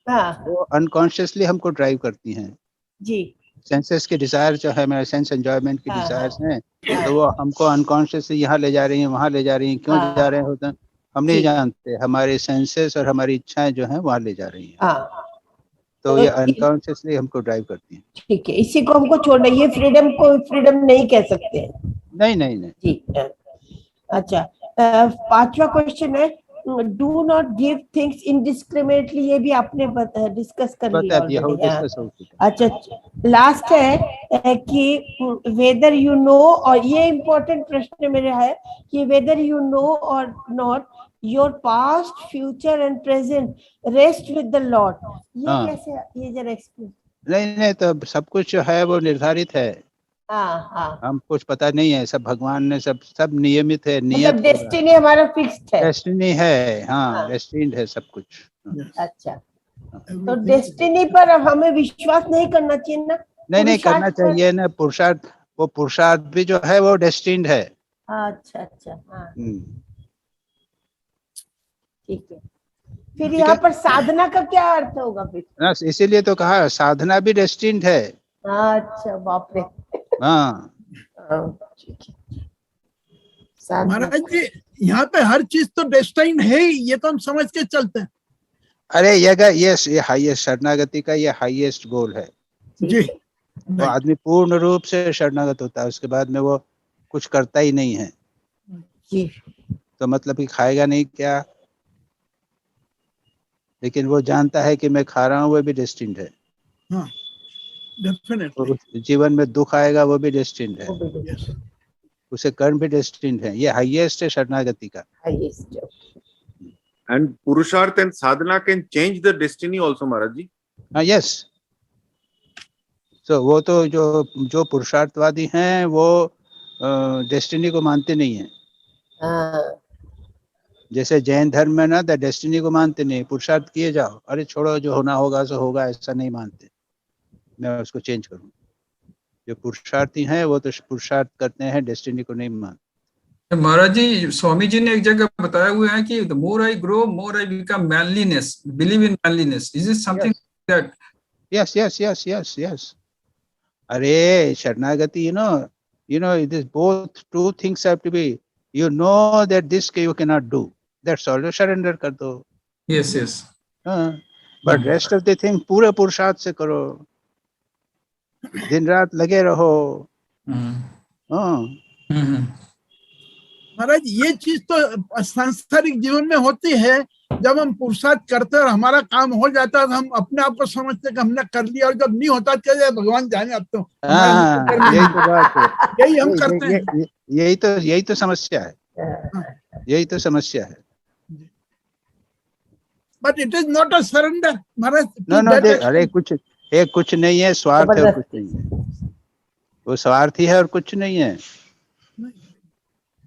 वो अनकॉन्शियसली हमको ड्राइव करती हैं जी। सेंसेस के डिजायर जो है, मेरे सेंस एंजॉयमेंट की डिजायर्स हैं, तो वो हमको अनकॉन्शियसली यहाँ ले जा रही हैं, वहाँ ले जा रही हैं। क्यों ले जा रहे हैं होता हम नहीं जानते, हमारे सेंसेस और हमारी इच्छाएं जो हैं वहाँ ले जा रही हैं। तो ये अनकॉन्शियसली हमको ड्राइव करती हैं। ठीक है, इसी को हमको छोड़ना, ये फ्रीडम को फ्रीडम नहीं कह सकते। नहीं जी। अच्छा, पांचवा क्वेश्चन है, do not give things indiscriminately, ये भी आपने डिस्कस कर लिया। अच्छा, लास्ट है कि वेदर यू नो, और ये इम्पोर्टेंट प्रश्न मेरे है कि वेदर यू नो और not your past, future and present rest with the Lord, ये कैसे, ये जरा एक्सप्लेन। नहीं तो सब कुछ जो है वो निर्धारित है। हम कुछ पता नहीं है, सब भगवान ने सब नियमित है, नियत, मतलब डेस्टिनी हमारा फिक्स्ड है। डेस्टिनी है, डेस्टिन्ड है सब कुछ। अच्छा, तो डेस्टिनी पर हमें विश्वास नहीं करना चाहिए ना? नहीं करना चाहिए ना। पुरुषार्थ, वो पुरुषार्थ भी जो है वो डेस्टिन्ड है। अच्छा, ठीक है। फिर यहाँ पर साधना का क्या अर्थ होगा फिर? ना, इसीलिए तो कहा साधना भी डेस्टिन्ड है। अच्छा, बाप रे। महाराज जी, यहाँ पे हर चीज तो डेस्टाइन है ही, ये तो हम समझ के चलते हैं। अरे ये हाईएस्ट शरणागति का ये हाईएस्ट गोल है जी। वो आदमी पूर्ण रूप से शरणागत होता है, उसके बाद में वो कुछ करता ही नहीं है। तो मतलब कि खाएगा नहीं क्या, लेकिन वो जानता है कि मैं खा रहा हूँ, वो भी डेस्टिन्ड है। हाँ, डेफिनेटली। जीवन में दुख आएगा, वो भी डेस्टिन्ड है। उसे कर्म भी डेस्टिन्ड है। ये हाईएस्ट है शरणागति का। And Purusharth and sadhana can change the destiny also, Maharaj ji. Yes. तो वो तो जो पुरुषार्थवादी हैं वो डेस्टिनी को मानते नहीं है। जैसे जैन धर्म में ना, द डेस्टिनी को मानते नहीं, पुरुषार्थ किए जाओ, अरे छोड़ो जो होना होगा सो होगा, ऐसा नहीं मानते। मैं उसको चेंज करूँ। जो पुरुषार्थी हैं वो तो पुरुषार्थ करते हैं, डेस्टिनी को नहीं मानते। महाराज जी, स्वामी जी ने एक जगह बताया हुआ है कि the more I grow, more I become manliness, believe in manliness. Is it something that? Yes. अरे शरणागति, you know, it is both two things have to be. You know that this you cannot do. That's all. Surrender कर दो. Yes. But rest of the thing पूरे पुरुषार्थ से करो, दिन रात लगे रहो। महाराज ये चीज तो सांसारिक जीवन में होती है। जब हम पुरुषार्थ करते और हमारा काम हो जाता है तो हम अपने आप को समझते कि हमने कर लिया, और जब नहीं होता तो भगवान जाने अब तो। यही तो बात है, यही हम करते हैं। यही तो समस्या है, यही तो समस्या है। But it is not a surrender Maharaj. No, अरे कुछ नहीं है, स्वार्थ है और कुछ नहीं है। वो स्वार्थी है और कुछ नहीं है।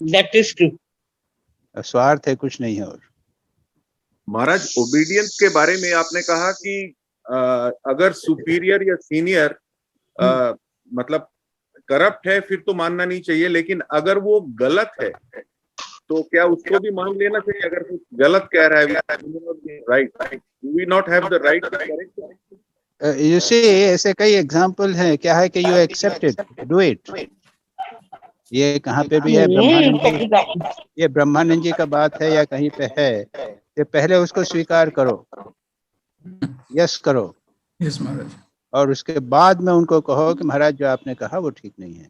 That is true. स्वार्थ है, कुछ नहीं है। और महाराज, ओबीडियंस के बारे में आपने कहा कि अगर सुपीरियर या सीनियर मतलब करप्ट है फिर तो मानना नहीं चाहिए, लेकिन अगर वो गलत है तो क्या उसको भी मान लेना चाहिए? अगर वो गलत कह रहा है, right, we not have the right to correct. You see, ऐसे कई एग्जांपल हैं। क्या है कि you accept it, do it. ये कहाँ पे भी है, ये ब्रह्मानंद जी का बात है या कहीं पे है, ये पहले उसको स्वीकार करो, यस करो। यस महाराज। और उसके बाद में उनको कहो कि महाराज जो आपने कहा वो ठीक नहीं है,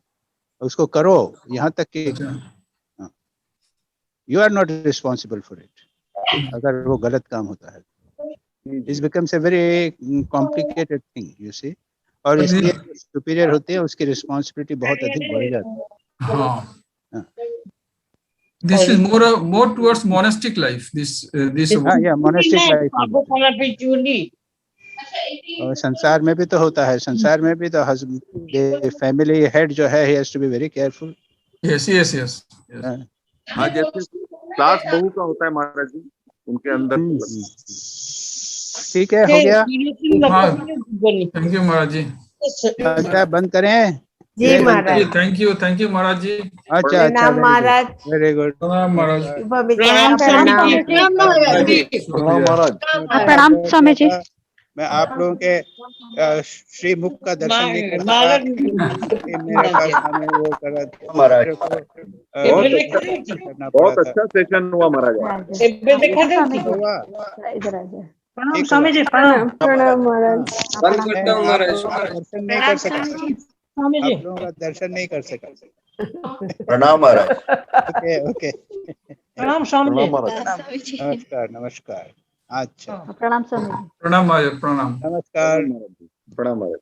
उसको करो। यहाँ तक कि you are not responsible for it अगर वो गलत काम होता है। This becomes a very complicated thing, you see. और इसलिए सुपीरियर होते हैं, उसकी रिस्पॉन्सिबिलिटी बहुत अधिक बढ़ जाती है। This is more towards monastic life. This monastic life. और संसार में भी तो होता है, संसार में भी तो फैमिली हेड जो है, he has to be very careful. Yes. हाँ, जैसे सास बहू का होता है महाराज जी, उनके अंदर। ठीक है, हो गया। थैंक यू महाराज जी। अच्छा, बंद करें जी महाराज। थैंक यू महाराज जी। अच्छा महाराज, वेरी गुड। प्रणाम महाराज। प्रणाम स्वामी जी। मैं आप लोगों के श्रीमुख का दर्शन नहीं कर सका, मेरे पास आने वो करा। बहुत अच्छा सेशन हुआ महाराज। इधर आ जाए। प्रणाम स्वामी जी। प्रणाम महाराज। दर्शन नहीं कर सका, आप लोगों का दर्शन नहीं कर सका। प्रणाम महाराज। ओके। प्रणाम स्वामी जी। नमस्कार। अच्छा, प्रणाम स्वामी जी। प्रणाम महाराज। प्रणाम। नमस्कार। प्रणाम महाराज।